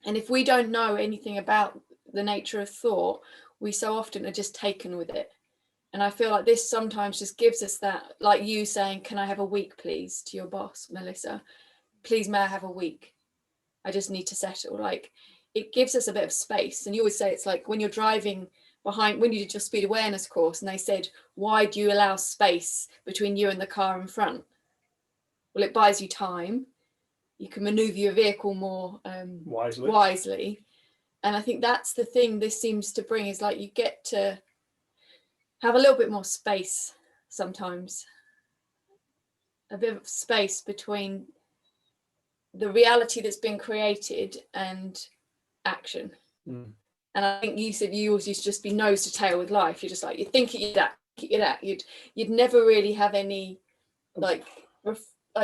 And if we don't know anything about the nature of thought, we so often are just taken with it. And I feel like this sometimes just gives us that, like you saying, can I have a week, please, to your boss, Melissa? Please, may I have a week? I just need to settle. Like, it gives us a bit of space. And you always say it's like when you're driving behind, when you did your speed awareness course, and they said, why do you allow space between you and the car in front? Well, it buys you time. You can maneuver your vehicle more wisely. And I think that's the thing this seems to bring, is like you get to have a little bit more space sometimes, a bit of space between the reality that's been created and action. And I think you said you always used to just be nose to tail with life. You're just like, you think it, you'd that, you'd never really have any like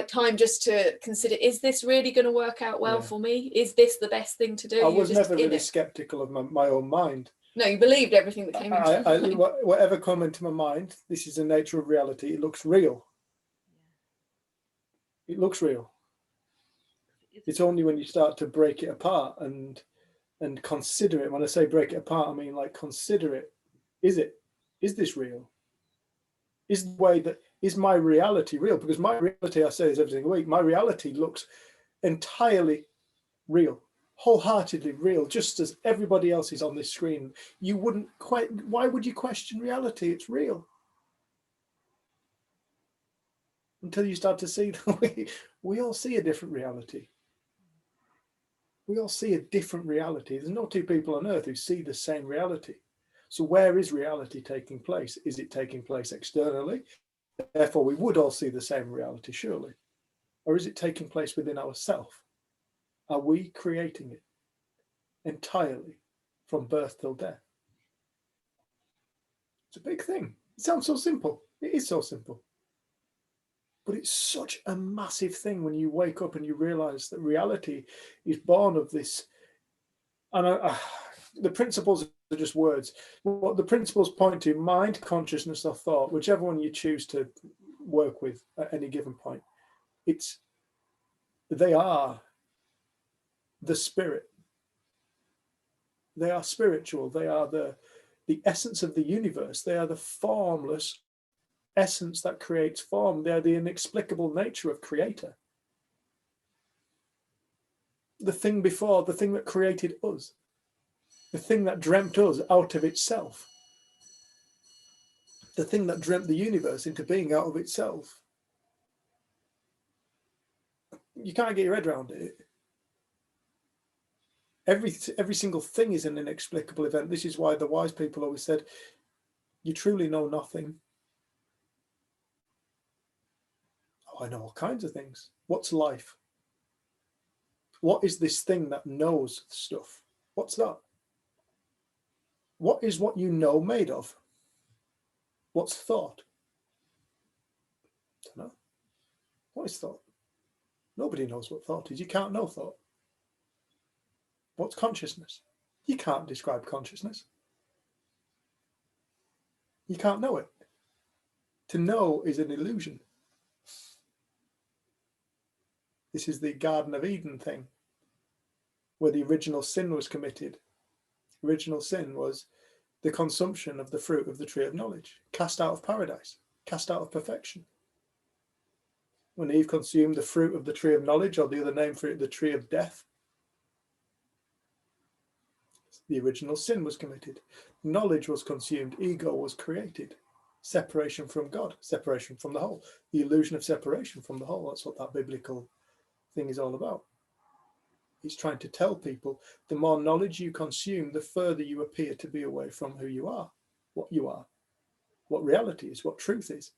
time just to consider, is this really going to work out well for me? Is this the best thing to do? I was never really skeptical of my own mind. No, you believed everything that came into your mind. Whatever come into my mind, this is the nature of reality. It looks real. It looks real. It's only when you start to break it apart and consider it. When I say break it apart, I mean like consider it. Is this real? Is the way that is my reality real? Because my reality, I say this every single week, my reality looks entirely real, wholeheartedly real, just as everybody else is on this screen. You wouldn't quite, why would you question reality? It's real. Until you start to see that we all see a different reality. We all see a different reality. There's no two people on earth who see the same reality. So where is reality taking place? Is it taking place externally? Therefore, we would all see the same reality, surely. Or is it taking place within ourselves? Are we creating it entirely from birth till death? It's a big thing. It sounds so simple. It is so simple. But it's such a massive thing when you wake up and you realize that reality is born of this. And the principles are just words. What the principles point to, mind, consciousness, or thought, whichever one you choose to work with at any given point, they are the spirit. They are spiritual. They are the essence of the universe. They are the formless essence that creates form. They are the inexplicable nature of creator. The thing before, the thing that created us, the thing that dreamt us out of itself, the thing that dreamt the universe into being out of itself. you can't get your head around it. Every single thing is an inexplicable event. This is why the wise people always said, you truly know nothing. Oh, I know all kinds of things. What's life? What is this thing that knows stuff? What's that? What is what you know made of? What's thought? I don't know. What is thought? Nobody knows what thought is. You can't know thought. What's consciousness? You can't describe consciousness. You can't know it. To know is an illusion. This is the Garden of Eden thing, where the original sin was committed. Original sin was the consumption of the fruit of the tree of knowledge, cast out of paradise, cast out of perfection. When Eve consumed the fruit of the tree of knowledge, or the other name for it, the tree of death, the original sin was committed. Knowledge was consumed, ego was created. Separation from God, separation from the whole, the illusion of separation from the whole. That's what that biblical thing is all about. It's trying to tell people the more knowledge you consume, the further you appear to be away from who you are, what reality is, what truth is.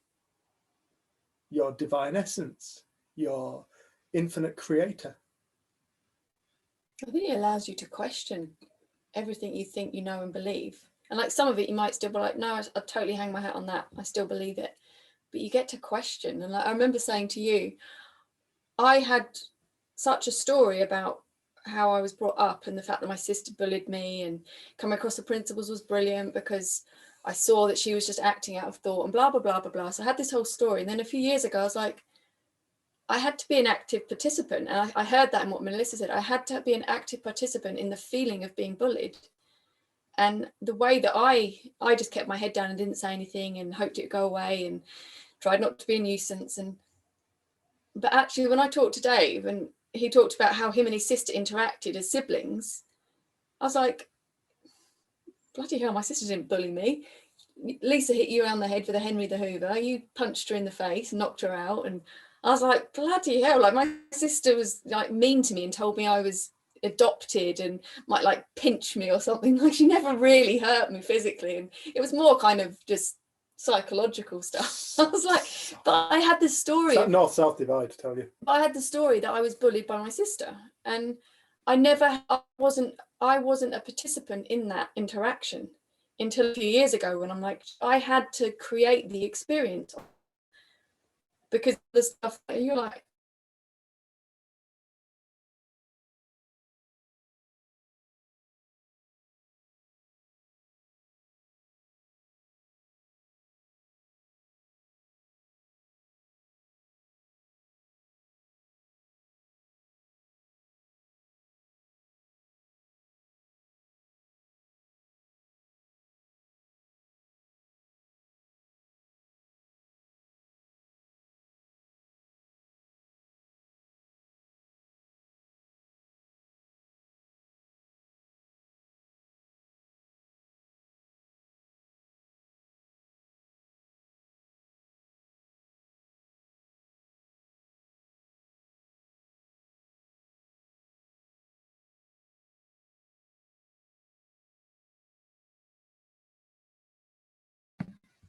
Your divine essence, your infinite creator. I think it allows you to question everything you think you know and believe. And like some of it, you might still be like, no, I totally hang my hat on that. I still believe it. But you get to question. And like, I remember saying to you, I had such a story about how I was brought up and the fact that my sister bullied me, and coming across the principles was brilliant because I saw that she was just acting out of thought and blah, blah, blah, blah, blah. So I had this whole story. And then a few years ago, I was like, I had to be an active participant. And I heard that in what Melissa said. I had to be an active participant in the feeling of being bullied. And the way that I just kept my head down and didn't say anything and hoped it would go away and tried not to be a nuisance. But actually, when I talked to Dave and he talked about how him and his sister interacted as siblings, I was like, bloody hell, my sister didn't bully me. Lisa hit you around the head with a Henry the Hoover. You punched her in the face, knocked her out. And I was like, bloody hell, like my sister was like mean to me and told me I was adopted and might like pinch me or something. Like she never really hurt me physically. And it was more kind of just psychological stuff. I was like, but I had this story. It's that north-south divide, to tell you. I had the story that I was bullied by my sister, and I wasn't a participant in that interaction until a few years ago when I'm like, I had to create the experience because the stuff that you're like,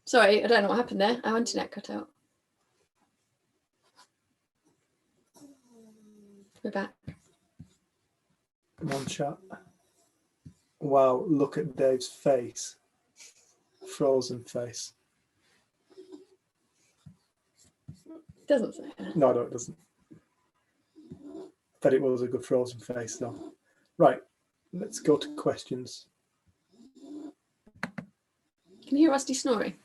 sorry, I don't know what happened there. Our internet cut out. We're back. Come on, chat. Wow, look at Dave's face. Frozen face. Doesn't say that. No, it doesn't. But it was a good frozen face, though. Right, let's go to questions. Can you hear Rusty snoring?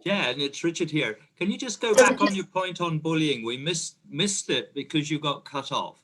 Yeah, and it's Richard here. Can you just go back on your point on bullying? We missed it because you got cut off.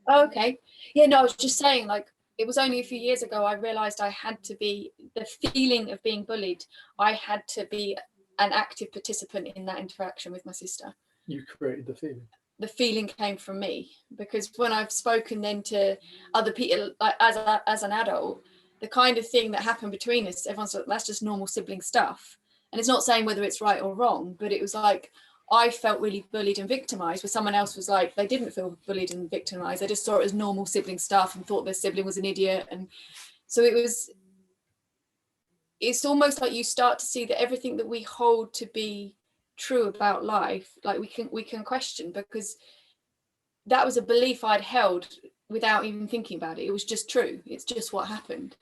Oh, okay. Yeah, no, I was just saying, like, it was only a few years ago I realised I had to be, the feeling of being bullied, I had to be an active participant in that interaction with my sister. You created the feeling. the feeling came from me, because when I've spoken then to other people, like as an adult, the kind of thing that happened between us, everyone's like, that's just normal sibling stuff. And it's not saying whether it's right or wrong, but it was like, I felt really bullied and victimized, where someone else was like, they didn't feel bullied and victimized. They just saw it as normal sibling stuff and thought their sibling was an idiot. And so it's almost like you start to see that everything that we hold to be true about life, like we can question, because that was a belief I'd held without even thinking about it. It was just true. It's just what happened.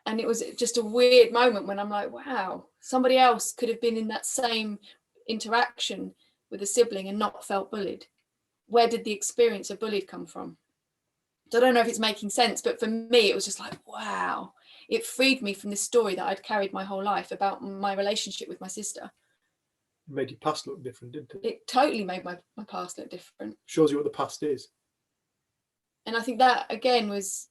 And it was just a weird moment when I'm like, wow, somebody else could have been in that same interaction with a sibling and not felt bullied. Where did the experience of bullied come from? So I don't know if it's making sense, but for me, it was just like, wow, it freed me from this story that I'd carried my whole life about my relationship with my sister. It made your past look different, didn't it? It totally made my past look different. Shows you what the past is. And I think that, again, was,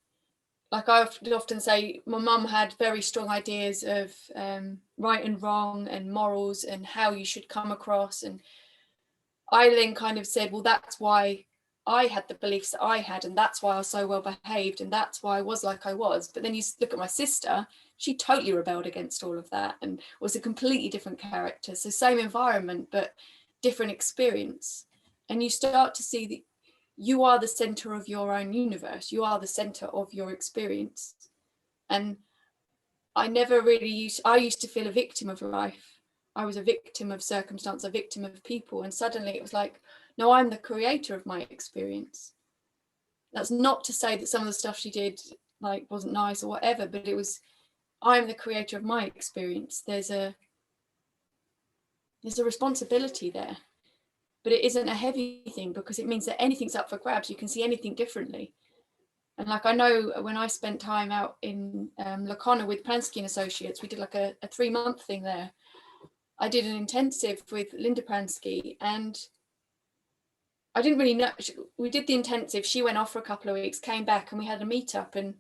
like I often say, my mum had very strong ideas of right and wrong and morals and how you should come across. And I then kind of said, well, that's why I had the beliefs that I had, and that's why I was so well behaved, and that's why I was like I was. But then you look at my sister, she totally rebelled against all of that and was a completely different character. So same environment, but different experience. And you start to see that you are the center of your own universe. You are the center of your experience. And I never really I used to feel a victim of life. I was a victim of circumstance, a victim of people. And suddenly it was like, no, I'm the creator of my experience. That's not to say that some of the stuff she did like wasn't nice or whatever, but it was, I'm the creator of my experience. There's a responsibility there. But it isn't a heavy thing, because it means that anything's up for grabs. You can see anything differently. And like, I know when I spent time out in Lacona with Pransky and Associates, we did like a 3-month thing there. I did an intensive with Linda Pransky, and I didn't really know. We did the intensive. She went off for a couple of weeks, came back, and we had a meetup. And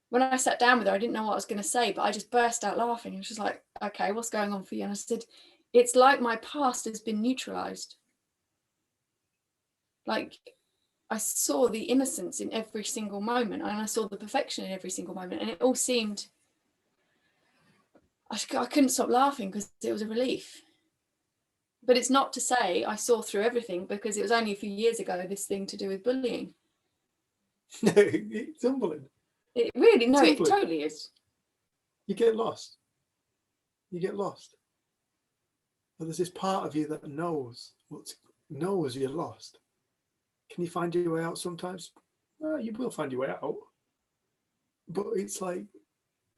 when I sat down with her, I didn't know what I was going to say, but I just burst out laughing. And she was like, okay, what's going on for you? And I said, it's like my past has been neutralized. Like, I saw the innocence in every single moment, and I saw the perfection in every single moment, and it all seemed, I couldn't stop laughing because it was a relief. But it's not to say I saw through everything, because it was only a few years ago, this thing to do with bullying. No, it's humbling. It really, no, it Humbling. totally is. You get lost. You get lost. But there's this part of you that knows you're lost. Can you find your way out sometimes? Well, you will find your way out. But it's like,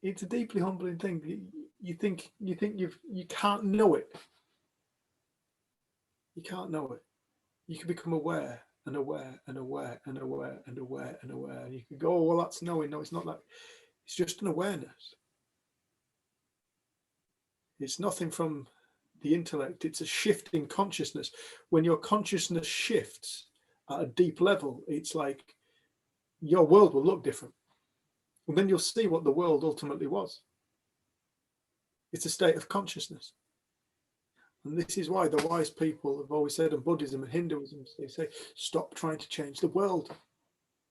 it's a deeply humbling thing. You think you can't know it. You can't know it. You can become aware and aware and aware and aware and aware and aware. And you can go, oh, well, that's knowing. No, it's not that. It's just an awareness. It's nothing from the intellect. It's a shift in consciousness. When your consciousness shifts at a deep level, it's like your world will look different. And then you'll see what the world ultimately was. It's a state of consciousness. And this is why the wise people have always said in Buddhism and Hinduism, they say, stop trying to change the world.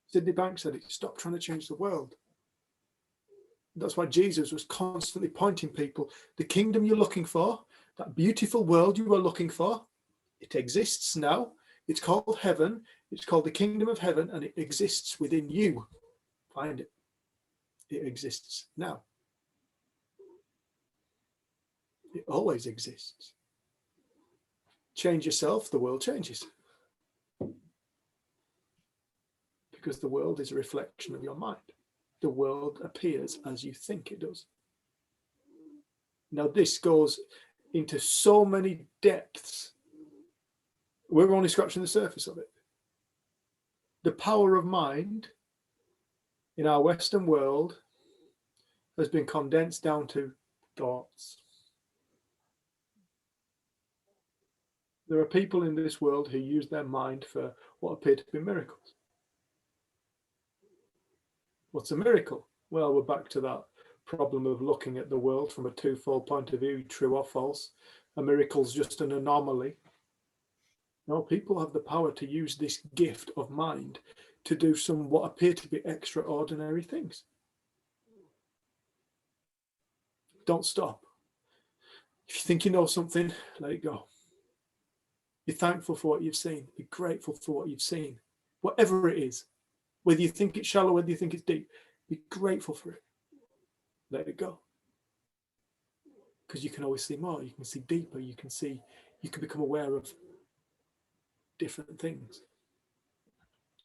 Sydney Banks said it, stop trying to change the world. That's why Jesus was constantly pointing people, the kingdom you're looking for, that beautiful world you are looking for, it exists now. It's called heaven. It's called the kingdom of heaven, and it exists within you. Find it. It exists now. It always exists. Change yourself, the world changes. Because the world is a reflection of your mind. The world appears as you think it does. Now, this goes into so many depths. We're only scratching the surface of it. The power of mind in our Western world has been condensed down to thoughts. There are people in this world who use their mind for what appear to be miracles. What's a miracle? Well, we're back to that problem of looking at the world from a twofold point of view, true or false. A miracle's just an anomaly. No, people have the power to use this gift of mind to do some what appear to be extraordinary things. Don't stop. If you think you know something, let it go. Be thankful for what you've seen. Be grateful for what you've seen. Whatever it is, whether you think it's shallow, whether you think it's deep, be grateful for it. Let it go. Because you can always see more. You can see deeper. You can become aware of different things.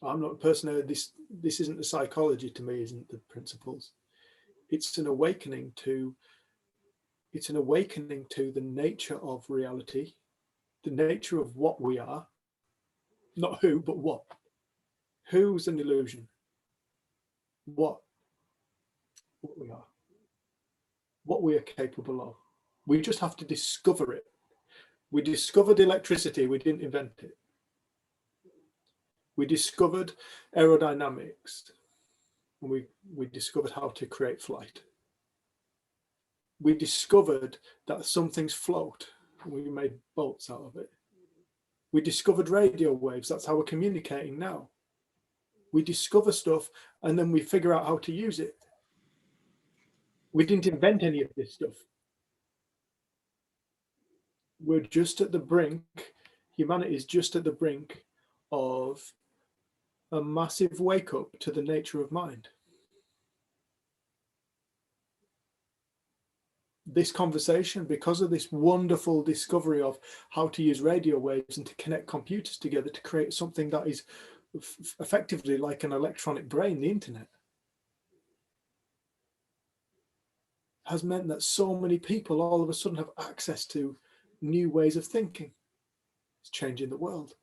I'm not a person, this isn't the psychology to me, isn't the principles. It's an awakening to the nature of reality, the nature of what we are, not who, but what. Who's an illusion? What we are, what we are capable of. We just have to discover it. We discovered electricity, we didn't invent it. We discovered aerodynamics, and we discovered how to create flight. We discovered that some things float, and we made boats out of it. We discovered radio waves, that's how we're communicating now. We discover stuff, and then we figure out how to use it. We didn't invent any of this stuff. We're just at the brink, humanity is just at the brink of a massive wake up to the nature of mind. This conversation, because of this wonderful discovery of how to use radio waves and to connect computers together to create something that is effectively like an electronic brain, the internet, has meant that so many people all of a sudden have access to new ways of thinking. It's changing the world.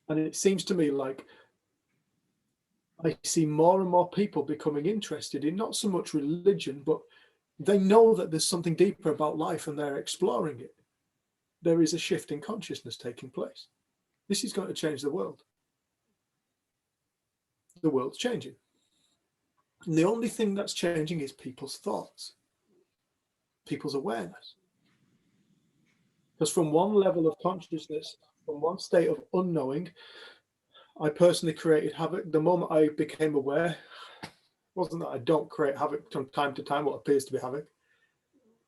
And it seems to me like I see more and more people becoming interested in not so much religion, but they know that there's something deeper about life and they're exploring it. There is a shift in consciousness taking place. This is going to change the world. The world's changing. And the only thing that's changing is people's thoughts, people's awareness. Because from one level of consciousness, from one state of unknowing, I personally created havoc. The moment I became aware, it wasn't that I don't create havoc from time to time, what appears to be havoc,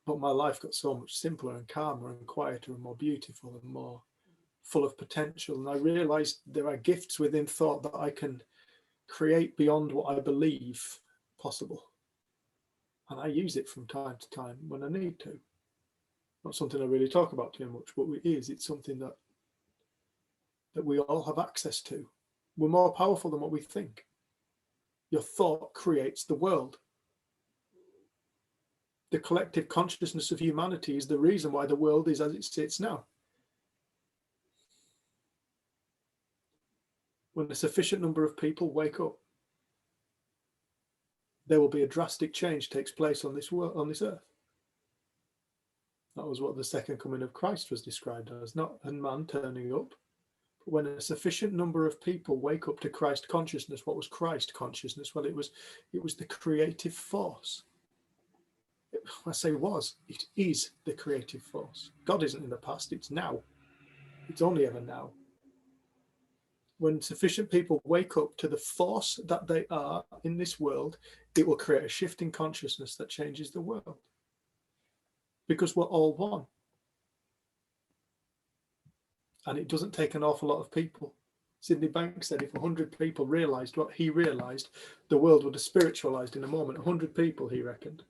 but my life got so much simpler and calmer and quieter and more beautiful and more full of potential. And I realized there are gifts within thought that I can create beyond what I believe possible. And I use it from time to time when I need to. Not something I really talk about too much, but it's something that we all have access to. We're more powerful than what we think. Your thought creates the world. The collective consciousness of humanity is the reason why the world is as it sits now. When a sufficient number of people wake up, there will be a drastic change takes place on this world, on this earth. That was what the second coming of Christ was described as, not a man turning up. But when a sufficient number of people wake up to Christ consciousness, what was Christ consciousness? Well, it was the creative force. I say was, it is the creative force. God isn't in the past, it's now. It's only ever now. When sufficient people wake up to the force that they are in this world, it will create a shift in consciousness that changes the world. Because we're all one. And it doesn't take an awful lot of people. Sydney Banks said if 100 people realised what he realised, the world would have spiritualised in a moment. 100 people, he reckoned,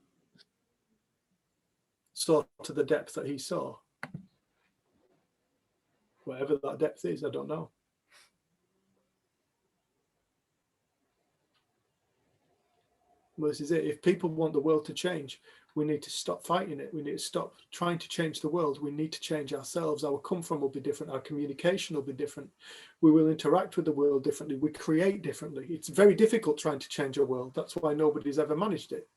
saw to the depth that he saw. Whatever that depth is, I don't know. Well, this is it. If people want the world to change, we need to stop fighting it. We need to stop trying to change the world. We need to change ourselves. Our come from will be different. Our communication will be different. We will interact with the world differently. We create differently. It's very difficult trying to change a world. That's why nobody's ever managed it.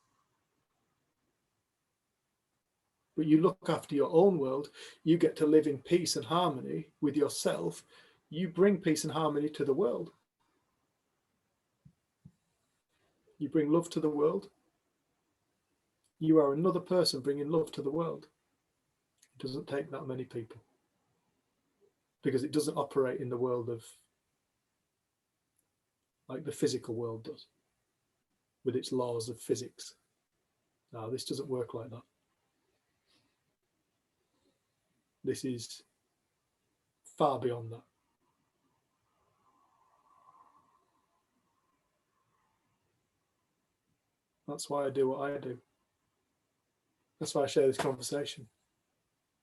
But you look after your own world, you get to live in peace and harmony with yourself. You bring peace and harmony to the world. You bring love to the world. You are another person bringing love to the world. It doesn't take that many people. because it doesn't operate in the world of, like the physical world does, with its laws of physics. No, this doesn't work like that. This is far beyond that. That's why I do what I do. That's why I share this conversation.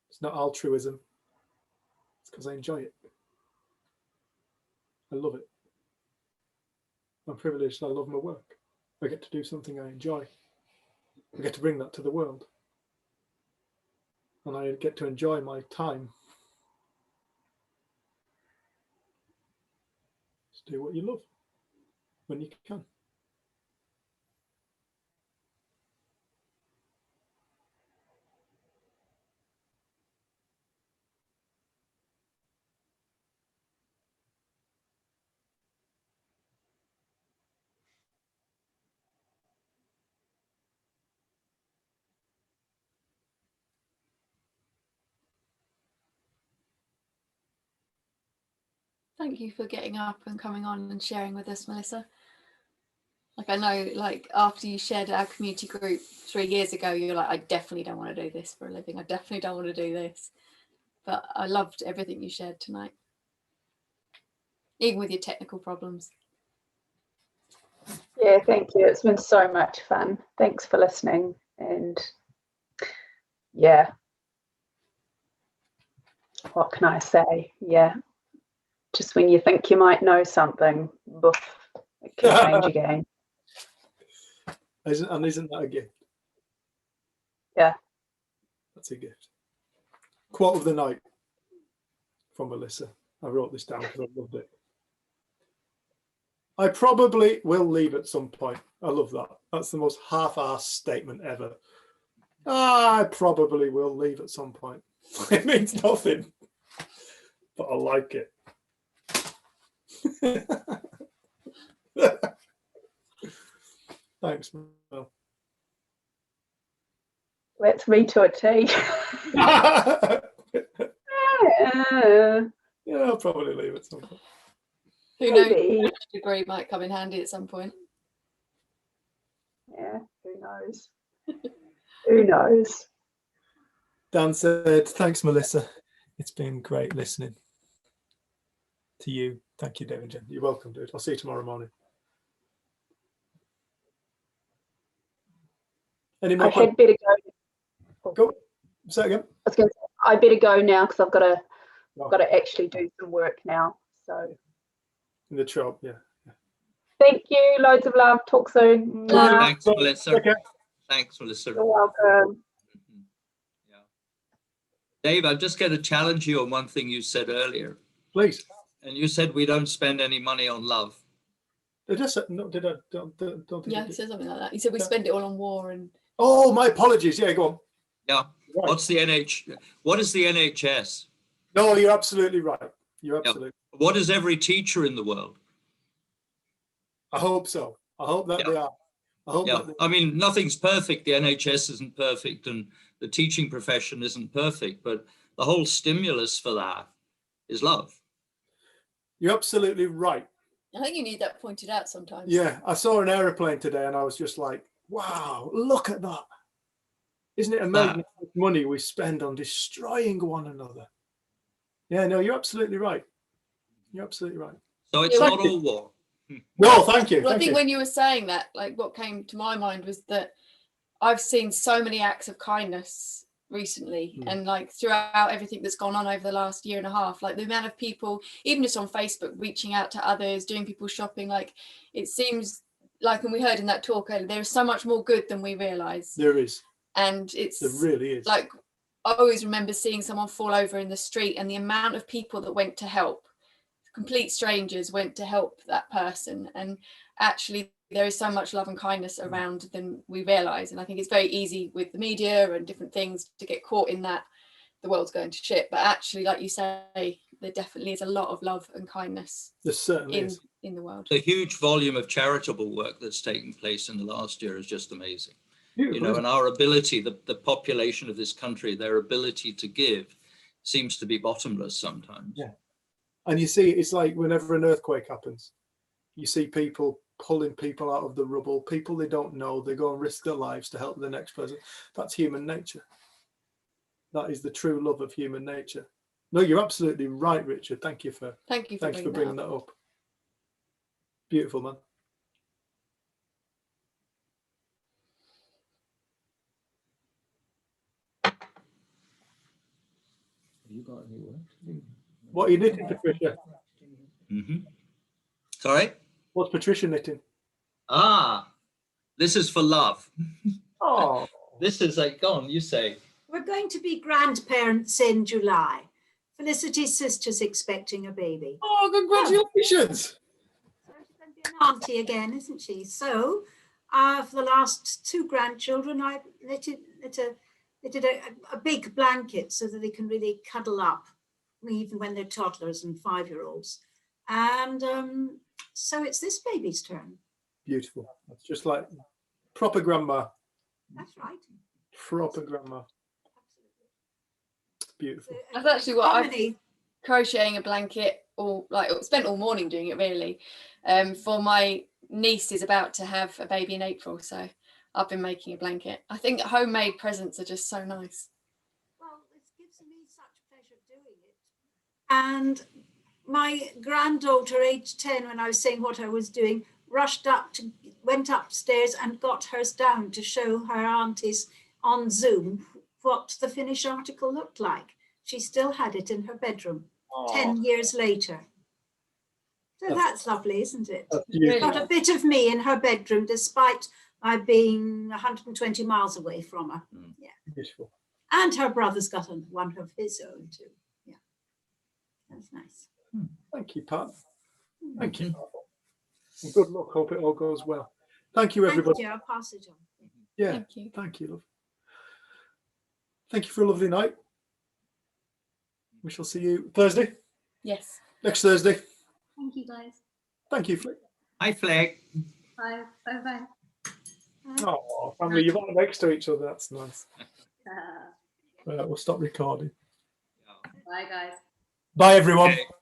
It's not altruism. It's because I enjoy it. I love it. I'm privileged. I love my work. I get to do something I enjoy. I get to bring that to the world. And I get to enjoy my time. Just do what you love when you can. Thank you for getting up and coming on and sharing with us, Melissa. Like, I know, like, after you shared our community group 3 years ago, you're like, I definitely don't want to do this for a living. I definitely don't want to do this. But I loved everything you shared tonight, even with your technical problems. Yeah, thank you. It's been so much fun. Thanks for listening. And yeah, what can I say? Yeah, just when you think you might know something, boof, it can change again. Isn't that a gift? Yeah. That's a gift. Quote of the night from Melissa. I wrote this down because I loved it. I probably will leave at some point. I love that. That's the most half-assed statement ever. I probably will leave at some point. It means nothing, but I like it. Thanks, Mel. Let's me to a tea. Yeah, I'll probably leave at some point. Who knows? Maybe. A degree might come in handy at some point. Yeah, who knows? Who knows? Dan said, thanks, Melissa. It's been great listening to you. Thank you, David. You're welcome, dude. I'll see you tomorrow morning. Any more I had better go. Go. Say it again. I was going to say, I better go now because I've got to actually do some work now. So In the job, yeah. thank you. Loads of love. Talk soon. Thanks, Melissa. Okay. Thanks, Melissa. You're welcome. Yeah. Dave, I'm just going to challenge you on one thing you said earlier. Please. And you said we don't spend any money on love. Did I say, no, did I? Don't think Yeah, I he did. said something like that. He said we spend it all on war and. Oh, my apologies. Yeah, go on. Yeah. Right. What is the NHS? No, you're absolutely right. You're absolutely. Yeah. What is every teacher in the world? I hope so. I hope that they are. I hope that I mean, nothing's perfect. The NHS isn't perfect and the teaching profession isn't perfect, but the whole stimulus for that is love. You're absolutely right. I think you need that pointed out sometimes. Yeah, I saw an aeroplane today and I was just like, wow, look at that. Isn't it amazing how much money we spend on destroying one another? Yeah, no, you're absolutely right. You're absolutely right. So it's not all war. No, thank you. Well, thank I think you. when you were saying that, like what came to my mind was that I've seen so many acts of kindness recently and like throughout everything that's gone on over the last year and a half, like the amount of people, even just on Facebook, reaching out to others, doing people shopping, like it seems like, and we heard in that talk earlier, there is so much more good than we realise. There is. And There really is. like, I always remember seeing someone fall over in the street and the amount of people that went to help, complete strangers went to help that person. And actually there is so much love and kindness around than we realise. And I think it's very easy with the media and different things to get caught in that the world's going to shit. But actually, like you say, there definitely is a lot of love and kindness there certainly is in the world. The huge volume of charitable work that's taken place in the last year is just amazing. beautiful. You know, and our ability, the population of this country, their ability to give seems to be bottomless sometimes. Yeah. And you see, it's like whenever an earthquake happens, you see people pulling people out of the rubble, people they don't know, they go and risk their lives to help the next person. That's human nature. That is the true love of human nature. No, you're absolutely right, Richard. Thank you for bringing that up. Beautiful, man. You got any work? What are you knitting, Patricia? Sorry? What's Patricia knitting? Ah, this is for love. Oh, This is like, go on, you say. We're going to be grandparents in July. Felicity's sister's expecting a baby. oh, congratulations. So she's going to be an auntie again, isn't she? So for the last 2 grandchildren, I knitted a big blanket so that they can really cuddle up, even when they're toddlers and 5-year-olds. And so it's this baby's turn. Beautiful. That's just like proper grandma. That's right. Proper grandma. Beautiful. That's actually what I'm crocheting a blanket, or like spent all morning doing it really. For my niece is about to have a baby in April, so I've been making a blanket. I think homemade presents are just so nice. Well, it gives me such pleasure doing it. And my granddaughter, aged 10, when I was saying what I was doing, went upstairs and got hers down to show her aunties on Zoom what the finished article looked like. She still had it in her bedroom 10 years later. So that's lovely, isn't it? Got a bit of me in her bedroom, despite my being 120 miles away from her. Yeah. Beautiful. And her brother's got one of his own too. Yeah, that's nice. Thank you, Pat. Thank you. And good luck. Hope it all goes well. Thank you, everybody. Thank you. I'll pass it on. Yeah. Thank you, love. Thank you for a lovely night. We shall see you Thursday. Yes. Next Thursday. Thank you, guys. Thank you, Flick. Hi, Flag. Bye. Bye. Oh, family, you're all next to each other. That's nice. Right, we'll stop recording. Bye, guys. Bye, everyone. Okay.